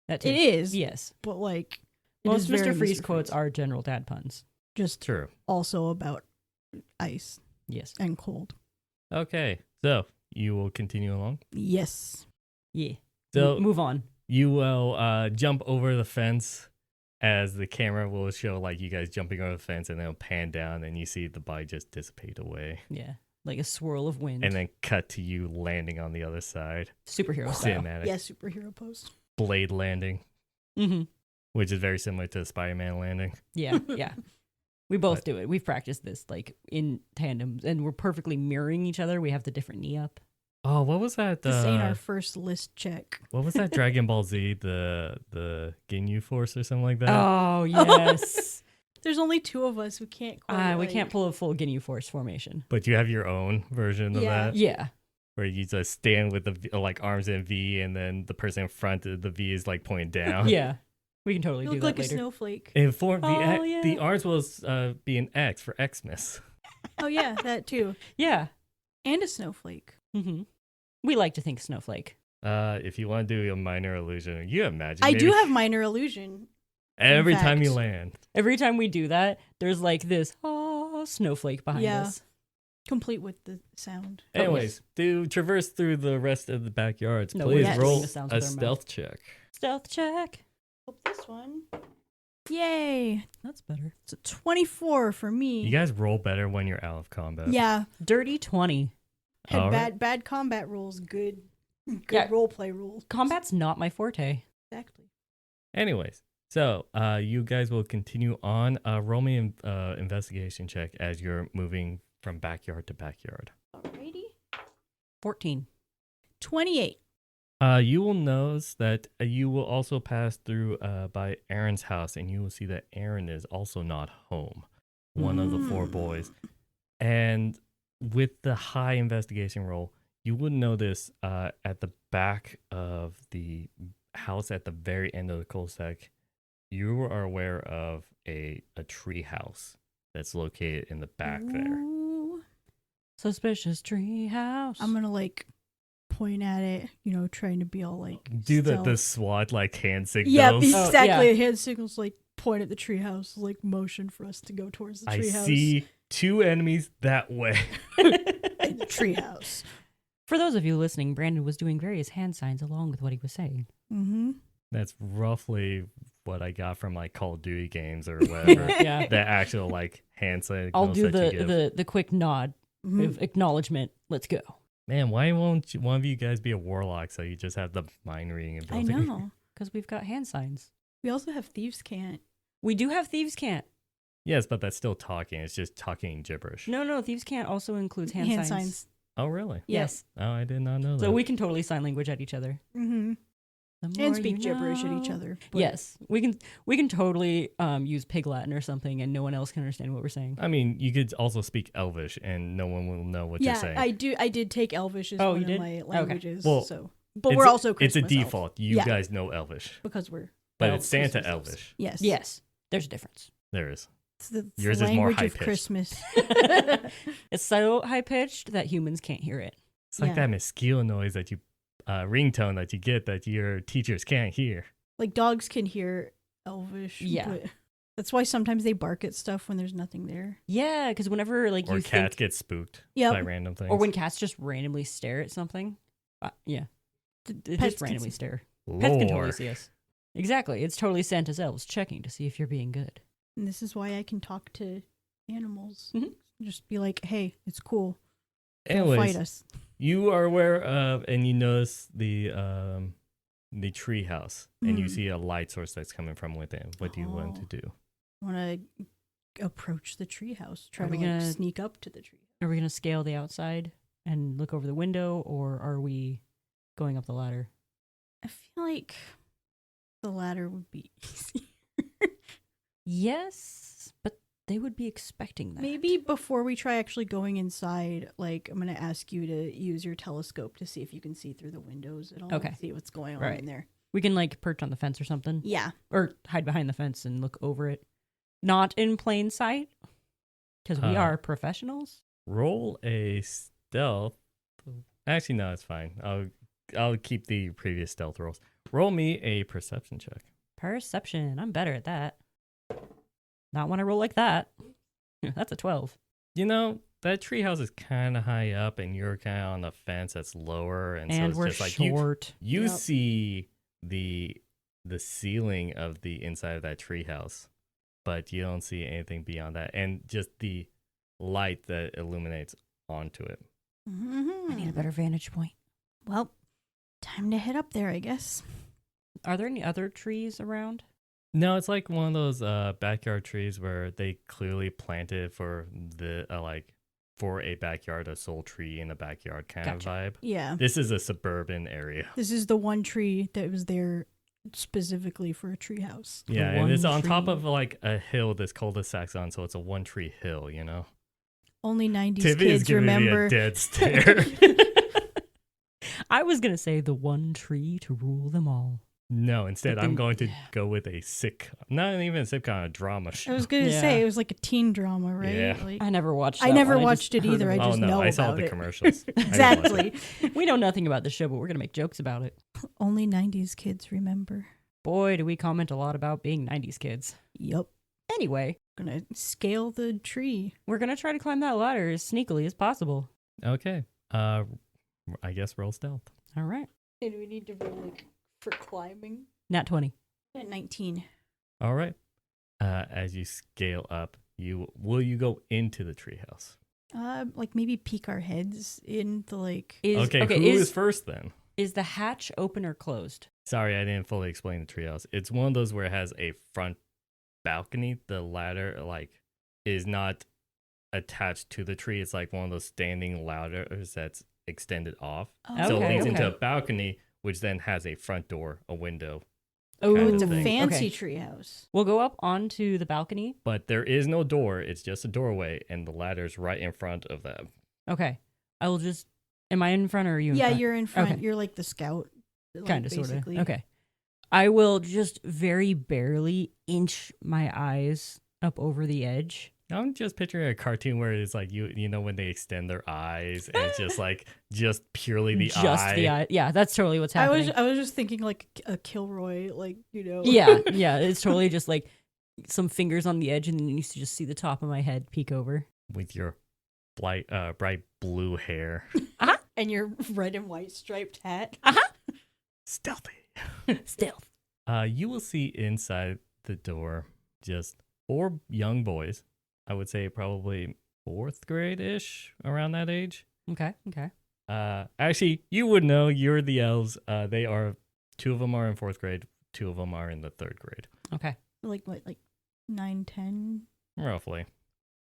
That too. It is, Yes. but like it Most is very Mr. Freeze quotes are general dad puns. just True. also about ice Yes. and cold. Okay, so you will continue along. Yes. Yeah. So Move on. you will jump over the fence as the camera will show like you guys jumping over the fence, and then it'll pan down and you see the body just dissipate away. Yeah. like a swirl of wind. And then cut to you landing on the other side. Superhero style. Cinematic. Yeah, superhero pose. Blade landing, Mm-hmm. which is very similar to Spider-Man landing. Yeah, yeah. We both But- do it. We've practiced this like in tandem, and we're perfectly mirroring each other. We have the different knee up. Oh, what was that? This ain't our first list check. What was that Dragon Ball Z, the Ginyu Force or something like that? Oh yes. There's only two of us who can't quite. We can't pull a full Ginyu Force formation. But you have your own version of Yeah. that? Yeah. Where you just stand with the like arms in V and then the person in front of the V is like pointed down. Yeah. We can totally You do look that like a later. snowflake. And for Oh, yeah. the arms will be an X for Xmas. Oh yeah, that too. Yeah. And a snowflake. Mm-hmm. We like to think snowflake. If you want to do a minor illusion, you imagine. I do maybe have minor illusion. every time you fact. land. Every time we do that, there's like this snowflake behind Yeah. us. Complete with the sound. Anyways, to traverse through the rest of the backyards, No, please we're just roll doing the sounds a with our mouth. stealth check. Stealth check. Hope this one. Yay! That's better. It's a 24 for me. You guys roll better when you're out of combat. Yeah, Dirty 20. had All right. bad combat rules. Good Yeah. role play rules. Combat's not my forte. Exactly. Anyways, so you guys will continue on. Roll me an investigation check as you're moving from backyard to backyard. Alrighty. 14. 28. You will notice that you will also pass through by Aaron's house, and you will see that Aaron is also not home. One of the four boys. And with the high investigation roll, you would notice at the back of the house at the very end of the cul-de-sac, you are aware of a tree house that's located in the back there. Ooh. Suspicious tree house. I'm gonna like point at it, trying to be all like. Do the stealth. SWAT like hand Yeah, signals. Oh, exactly. yeah. Hand signals like point at the treehouse, like motion for us to go towards the I treehouse. see two enemies that way. In the treehouse. For those of you listening, Brandon was doing various hand signs along with what he was saying. Mm-hmm. That's roughly what I got from like Call of Duty games or whatever. Yeah. The actual like hand signals I'll do that you give. the quick nod Mm-hmm. of acknowledgement. Let's go. Man, why won't one of you guys be a warlock so you just have the mind reading I ability? know. Because we've got hand signs. We also have thieves' can't. We do have Thieves' Can't. Yes, but that's still talking. It's just talking gibberish. No, Thieves' Can't also includes hand, signs. Oh, really? Yes. Oh, I did not know that. So we can totally sign language at each other. Mm-hmm. The more And speak you gibberish at each know. other. but- Yes, we can totally use Pig Latin or something, and no one else can understand what we're saying. I mean, you could also speak Elvish, and no one will know what you're Yeah, saying. I did take Elvish as Oh, one you of did? my Okay. languages. Well, so, but It's we're a- also It's a Christmas elf, default. You Yeah. guys know Elvish, because we're but Oh, it's Santa Christmas elves. Elvish. Yes. Yes, there's a difference. There is. It's the Yours is more language of high-pitched. Christmas. It's so high pitched that humans can't hear it. It's like Yeah. that mosquito noise that you, ringtone that you get that your teachers can't hear. Like dogs can hear Elvish. Yeah. But that's why sometimes they bark at stuff when there's nothing there. Yeah, because whenever like Or you cats think, get spooked Yep. by random things. or when cats just randomly stare at something, yeah, they Pets just can randomly see- stare. Pets can totally Lore. see us. Exactly, it's totally Santa's elves checking to see if you're being good. And this is why I can talk to animals. Mhm. Just be like, hey, it's cool. Don't Anyways, fight us. you are aware of, and you notice the tree house, and you Mhm. see a light source that's coming from within. What do you want to do? I want to approach the treehouse. Try Are to we like, gonna- sneak up to the tree. Are we gonna scale the outside and look over the window, or are we going up the ladder? I feel like the ladder would be easy. Yes, but they would be expecting that. Maybe before we try actually going inside, like I'm gonna ask you to use your telescope to see if you can see through the windows at all. Okay. And see what's going on Right. in there. We can like perch on the fence or something, Yeah. or hide behind the fence and look over it, not in plain sight, because we Uh, are professionals. Roll a stealth. Actually, no, it's fine. I'll keep the previous stealth rolls. Roll me a perception check. Perception. I'm better at that. Not when I roll like that. That's a 12. You know, that treehouse is kind of high up, and you're kind of on the fence that's lower, and, so And it's we're just like short. you Yep. see the ceiling of the inside of that treehouse, but you don't see anything beyond that, and just the light that illuminates onto it. I need a better vantage point. Well, time to head up there, I guess. Are there any other trees around? No, it's like one of those backyard trees where they clearly planted for the for a backyard, a sole tree in the backyard kind Gotcha. of vibe. Yeah. This is a suburban area. This is the one tree that was there specifically for a treehouse. Yeah, one and it's on top tree. of like a hill this cul-de-sac's on, so it's a one tree hill, you know? Only 90s Tiffany is kids giving remember. me a dead stare. I was going to say the one tree to rule them all. No, instead But I'm then- going to go with a not even a sitcom, a drama I show. was going to Yeah. say it was like a teen drama, right? Yeah. Like, I never watched I that never one. watched just it heard either. I about just oh no, know I saw about the it. commercials. I didn't watch it. Exactly. it. We know nothing about the show, but we're going to make jokes about it. Only 90s kids remember. Boy, do we comment a lot about being 90s kids. Yup. Anyway, Gonna scale the tree. we're going to try to climb that ladder as sneakily as possible. Okay. I guess roll stealth. All right. Do we need to roll like for climbing? Nat 20. At 19. All right. As you scale up, will you go into the treehouse? Like maybe peek our heads in the like. Okay, who is first then? Is the hatch open or closed? Sorry, I didn't fully explain the treehouse. It's one of those where it has a front balcony. The ladder is not attached to the tree. It's like one of those standing ladders that's extended off. So it Okay, leads into a okay. balcony, which then has a front door, a window. Oh, kind It's a of thing. fancy Okay. treehouse. We'll go up onto the balcony. But there is no door. It's just a doorway, and the ladder's right in front of that. Okay. I will just. Am I in front or are you in Yeah, front? you're in front. Okay. You're like the scout. Like, Kind of, sort basically. of. Okay. I will just very barely inch my eyes up over the edge. I'm just picturing a cartoon where it's like you know when they extend their eyes and it's just purely the Just eye. the eye. Yeah, that's totally what's happening. I was just thinking like a Kilroy, like, you know. Yeah, yeah. It's totally just like some fingers on the edge, and then you just see the top of my head peek over. With your bright blue hair. And your red and white striped hat. Stealthy. Stealth. You will see inside the door just 4 young boys. I would say probably 4th grade-ish, around that age. Okay, okay. Actually, you would know. You're the elves. They are 2 of them are in 4th grade. 2 of them are in the 3rd grade, Okay. Like what, like 9, 10? roughly.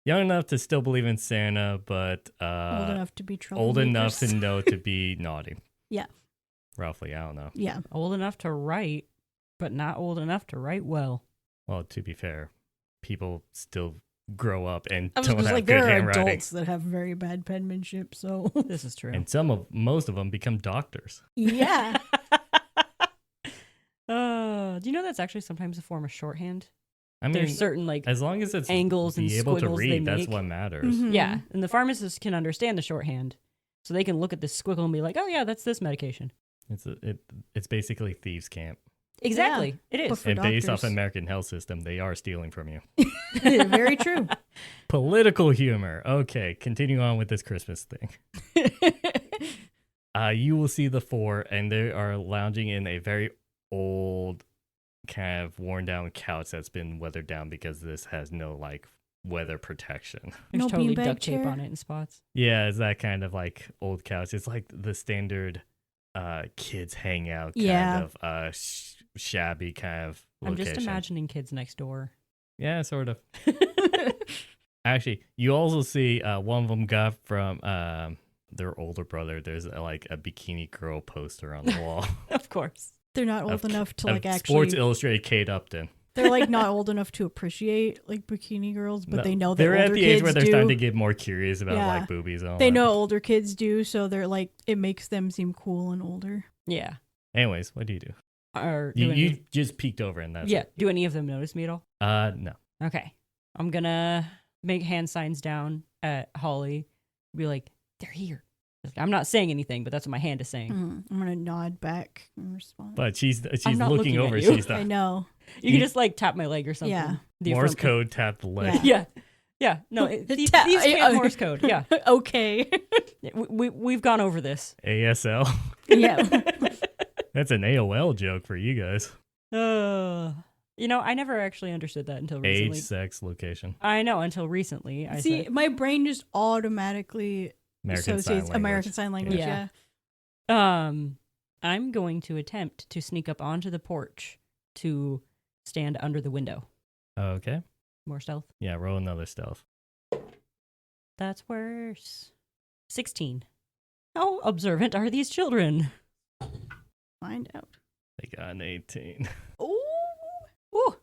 Young enough to still believe in Santa, but Old enough to be troublemakers. old enough to know to be naughty. Yeah. Roughly, I don't know. Yeah. Old enough to write, but not old enough to write well. Well, to be fair, people still grow up and I was don't just have like, good there are handwriting. adults that have very bad penmanship, so. This is true. And most of them become doctors. Yeah. Do you know that's actually sometimes a form of shorthand? I mean, There's certain like as long as it's angles and be able to squiggles they read, that's make. what matters. Mhm. Yeah, and the pharmacists can understand the shorthand, so they can look at this squiggle and be like, "Oh yeah, that's this medication." It's basically thieves' camp. Exactly, it But is. for And based off doctors. American health system, they are stealing from you. Very true. Political humor. Okay, continue on with this Christmas thing. You will see the 4, and they are lounging in a very old, kind of worn down couch that's been weathered down because this has no like weather protection. There's No totally beanbag duct tape chair? on it in spots. Yeah, it's that kind of like old couch. It's like the standard kids hangout kind Yeah. of shabby kind of I'm location. just imagining kids next door. Yeah, sort of. Actually, you also see one of them got from their older brother. There's like a bikini girl poster on the wall. Of course. They're not old of- enough to of like actually. Sports Illustrated Kate Upton. They're like not old enough to appreciate like bikini girls, but No, they know that they're older at the kids age where they're do. starting to get more curious about Yeah. like boobies and all They that. know older kids do, so they're like it makes them seem cool and older. Yeah. Anyways, what do you do? Or do any You of- just peeked over and that's yeah. it. Do any of them notice me at all? No. Okay. I'm gonna make hand signs down at Holly. Be like, they're here. I'm not saying anything, but that's what my hand is saying. I'm gonna nod back in response. But she's not looking looking at over. you. She's I not. know. You can just like tap my leg or something. Yeah. The Morse affirm- code tapped the leg. Yeah. Yeah. Yeah. No, these Ta- can't Morse code. Yeah. Okay. We've gone over this. ASL. Yeah. That's an AOL joke for you guys. You know, I never actually understood that until recently. Age, sex, location. I know until recently. See, said, my brain just automatically American so Sign it's Language. American Sign Language, Yeah. yeah. I'm going to attempt to sneak up onto the porch to stand under the window. Okay. More stealth. Yeah, roll another stealth. That's worse. 16. How observant are these children? Find out. They got an 18. Ooh. Ooh.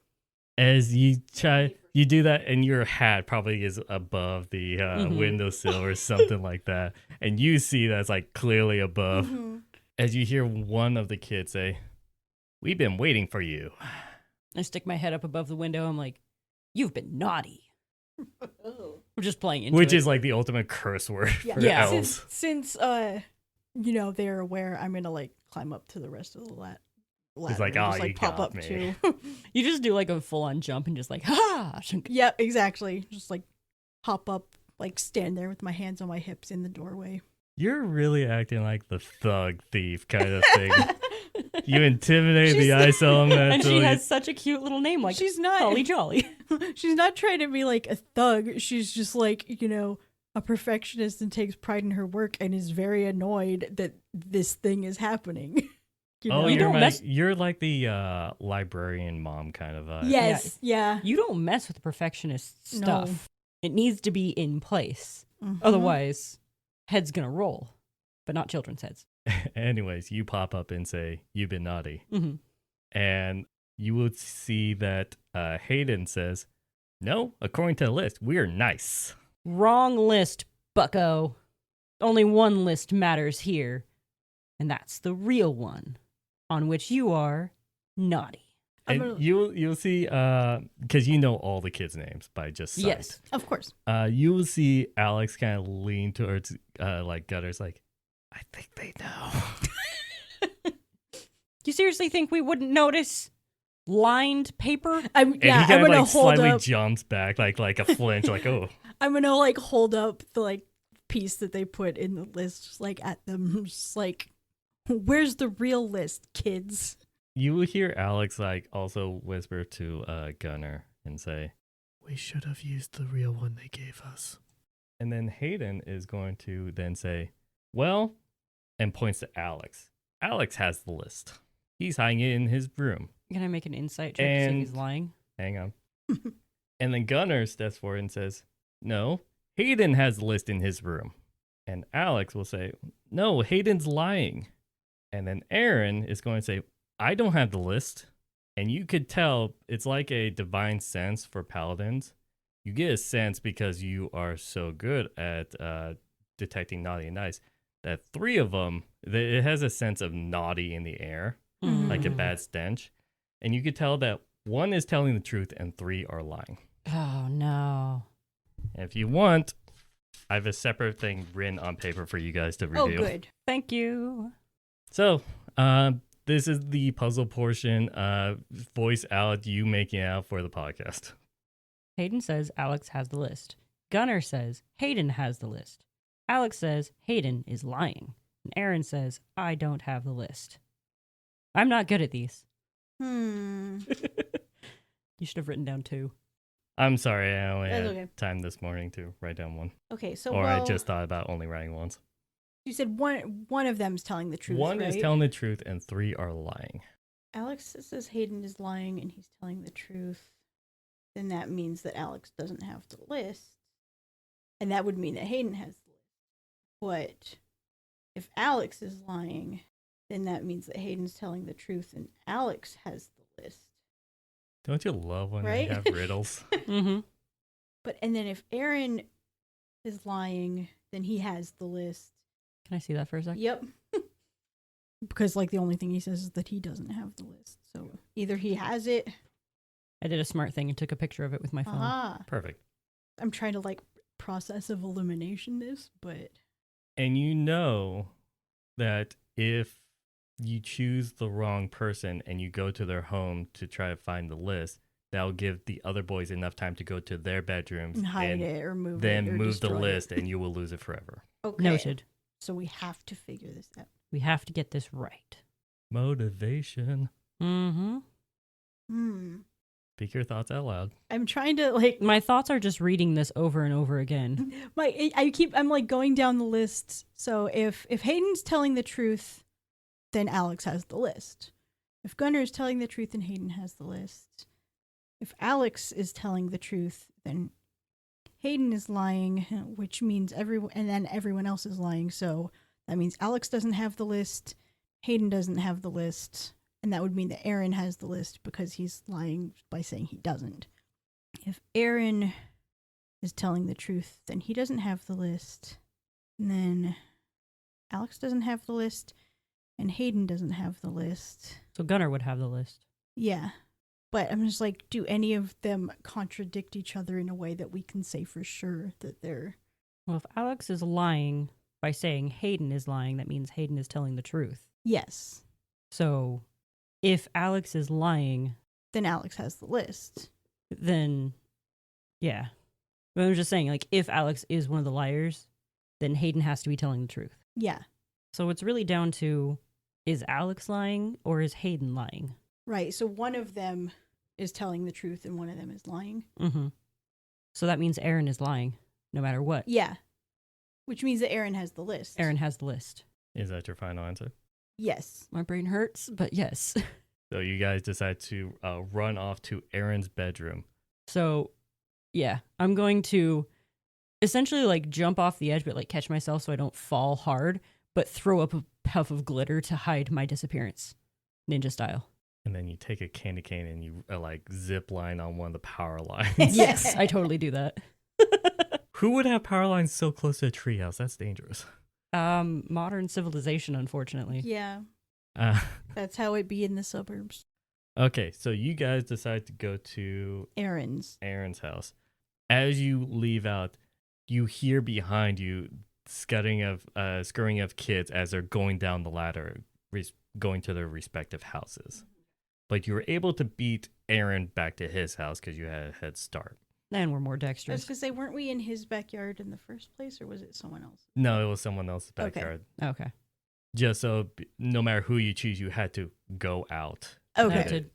As you try, you do that, and your hat probably is above the Mhm. windowsill or something like that. And you see that's like clearly above. Mm-hmm. As you hear one of the kids say, "We've been waiting for you." I stick my head up above the window. I'm like, you've been naughty. We're just playing into Which it. is like the ultimate curse word Yeah. for Yeah. elves. Since they're aware, I'm gonna like climb up to the rest of the ladder. It's like, and "Oh, just, like you pop got up me." too. You just do like a full-on jump and just like, ha! Yeah, exactly. Just like hop up, like stand there with my hands on my hips in the doorway. You're really acting like the thug thief kind of thing. You intimidate the ice element. And she until has such a cute little name, like she's not Holly Jolly. she's not trying to be like a thug. She's just like, a perfectionist and takes pride in her work and is very annoyed that this thing is happening. Oh, You don't mess- you're like the librarian mom kind of vibe. Yes, yeah. You don't mess with perfectionist No. stuff. It needs to be in place. Mhm. Otherwise, head's gonna roll. But not children's heads. Anyways, you pop up and say, "You've been naughty." Mm-hmm. And you would see that Hayden says, "No, according to the list, we're nice." Wrong list, bucko. Only one list matters here. And that's the real one, on which you are naughty. I'm And gonna- you'll see, because you know all the kids' names by just sight. Yes. Of course. You will see Alex kind of lean towards like Gutter's like, "I think they know." You seriously think we wouldn't notice lined paper? I'm And he I'm kind of gonna like hold slightly up. jumps back like a flinch, like, "Oh." I'm gonna like hold up the like piece that they put in the list, just like at them, just like, where's the real list, kids? You will hear Alex like also whisper to Gunner and say, We should have used the real one they gave us. and then Hayden is going to then say, "Well," and points to Alex. Alex has the list. He's hiding it in his room. Can I make an insight check to see if he's And- lying? Hang on. And then Gunner steps forward and says, "No, Hayden has the list in his room." And Alex will say, "No, Hayden's lying." And then Aaron is going to say, "I don't have the list." And you could tell it's like a divine sense for paladins. You get a sense because you are so good at detecting naughty and nice that three of them, it has a sense of naughty in the air, like a Mm. bad stench. And you could tell that one is telling the truth and three are lying. Oh, no. And if you want, I have a separate thing written on paper for you guys to Oh, review. good. Thank you. So, this is the puzzle portion. Voice out you making it out for the podcast. Hayden says Alex has the list. Gunner says Hayden has the list. Alex says Hayden is lying. And Aaron says, I don't have the list. I'm not good at these. Hmm. You should have written down 2. I'm sorry, I only That's had okay. time this morning to write down one. Okay, so Or well, I just thought about only writing once. you said one of them's telling the truth. One is right? telling the truth and three are lying. Alex says Hayden is lying and he's telling the truth. Then that means that Alex doesn't have the list. And that would mean that Hayden has the list. But if Alex is lying, then that means that Hayden's telling the truth and Alex has the list. Don't you love when Right? they have riddles? Mm-hmm. And then if Aaron is lying, then he has the list. Can I see that for a sec? Yep. Because like the only thing he says is that he doesn't have the list. So either he has it. I did a smart thing and took a picture of it with my phone. Ah. Perfect. I'm trying to like process of elimination this, but And you know that if you choose the wrong person and you go to their home to try to find the list, that'll give the other boys enough time to go to their bedrooms and hide and it or move then it or move the destroy list it. and you will lose it forever. Okay. Noted. So we have to figure this out. We have to get this right. Motivation. Mm-hmm. Speak your thoughts out loud. I'm trying to like My thoughts are just reading this over and over again. I'm like going down the list. So if Hayden's telling the truth, then Alex has the list. If Gunnar is telling the truth, then Hayden has the list. If Alex is telling the truth, then Hayden is lying, which means everyone else is lying. So that means Alex doesn't have the list, Hayden doesn't have the list, and that would mean that Aaron has the list because he's lying by saying he doesn't. If Aaron is telling the truth, then he doesn't have the list. And then Alex doesn't have the list, and Hayden doesn't have the list. So Gunnar would have the list. Yeah. But I'm just like, do any of them contradict each other in a way that we can say for sure that they're... Well, if Alex is lying by saying Hayden is lying, that means Hayden is telling the truth. Yes. So if Alex is lying, Then Alex has the list. then yeah. But I'm just saying, like, if Alex is one of the liars, then Hayden has to be telling the truth. Yeah. So it's really down to, is Alex lying or is Hayden lying? Right. So one of them is telling the truth and one of them is lying. Mm-hmm. So that means Aaron is lying, no matter what. Yeah. Which means that Aaron has the list. Aaron has the list. Is that your final answer? Yes. My brain hurts, but yes. So you guys decide to run off to Aaron's bedroom. So, yeah, I'm going to essentially like jump off the edge, but like catch myself so I don't fall hard, but throw up a puff of glitter to hide my disappearance, ninja style. And then you take a candy cane and you like zip line on one of the power lines. Yes, I totally do that. Who would have power lines so close to a treehouse? That's dangerous. Modern civilization, unfortunately. Yeah. Uh, That's how it be in the suburbs. okay, so you guys decide to go to Aaron's. Aaron's house. As you leave out, you hear behind you scurrying of kids as they're going down the ladder, going to their respective houses. But you were able to beat Aaron back to his house because you had a head start. And we're more I was dexterous. going to say, weren't we in his backyard in the first place, or was it someone else? No, it was someone else's Okay. backyard. Okay. Just so no matter who you choose, you had to go out. Okay. Noted.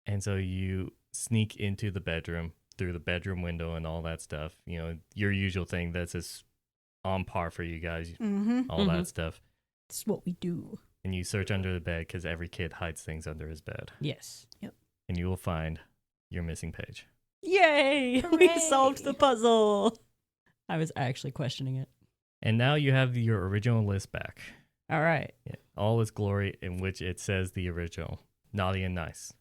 And so you sneak into the bedroom through the bedroom window and all that stuff. You know, your usual thing that's just on par for you guys, Mm-hmm. all that stuff. It's what we do. And you search under the bed because every kid hides things under his bed. Yes. And you will find your missing page. Yay! Hooray! We solved the puzzle. I was actually questioning it. And now you have your original list back. All right. Yeah, all its glory, in which it says the original. Naughty and nice.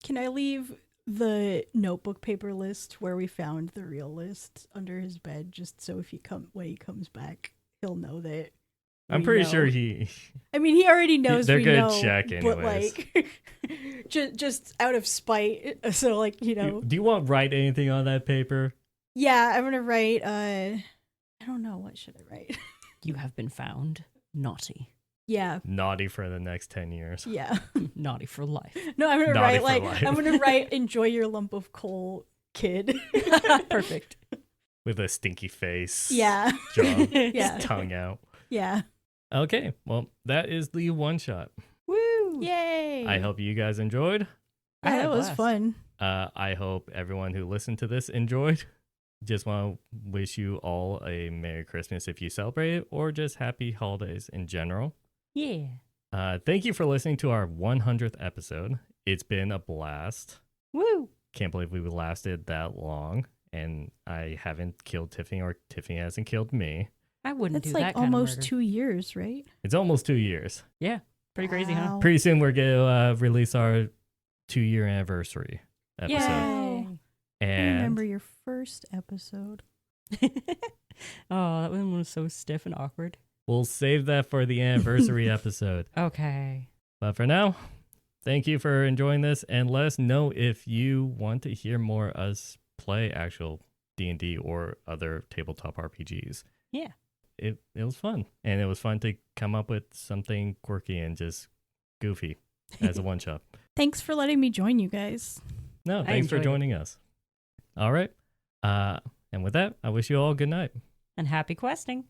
Can I leave the notebook paper list where we found the real list under his bed, just so when he comes back, he'll know that. I'm we pretty know. sure he. I mean, he already knows They're we gonna know, check but anyways. like, just out of spite. So like, Do you want to write anything on that paper? yeah, I'm gonna write. I don't know, what should I write? You have been found naughty. Yeah, Naughty for the next 10 years. yeah. Naughty for life. No, I'm gonna Naughty write for like life. I'm gonna write. Enjoy your lump of coal, kid. Perfect. With a stinky face. Yeah, Jaw, Yeah. tongue out. yeah. Okay, well, that is the one shot. Woo! Yay! I hope you guys enjoyed. I had that a was blast. fun. I hope everyone who listened to this enjoyed. Just want to wish you all a Merry Christmas if you celebrate it, or just happy holidays in general. Yeah. Thank you for listening to our 100th episode. It's been a blast. Woo! Can't believe we lasted that long, and I haven't killed Tiffany, or Tiffany hasn't killed me. I wouldn't That's do like that kind almost of murder. 2 years, right? It's almost 2 years. Yeah. Pretty crazy, huh? Wow. Pretty soon we're going to release our 2-year anniversary episode. Yay. I And remember your first episode. Oh, that one was so stiff and awkward. we'll save that for the anniversary episode. Okay. But for now, thank you for enjoying this, and let us know if you want to hear more us play actual D&D or other tabletop RPGs. Yeah. It was fun, and it was fun to come up with something quirky and just goofy as a one-shot. Thanks for letting me join you guys. No, I thanks for enjoyed it. joining us. All right. And with that, I wish you all good night. And happy questing.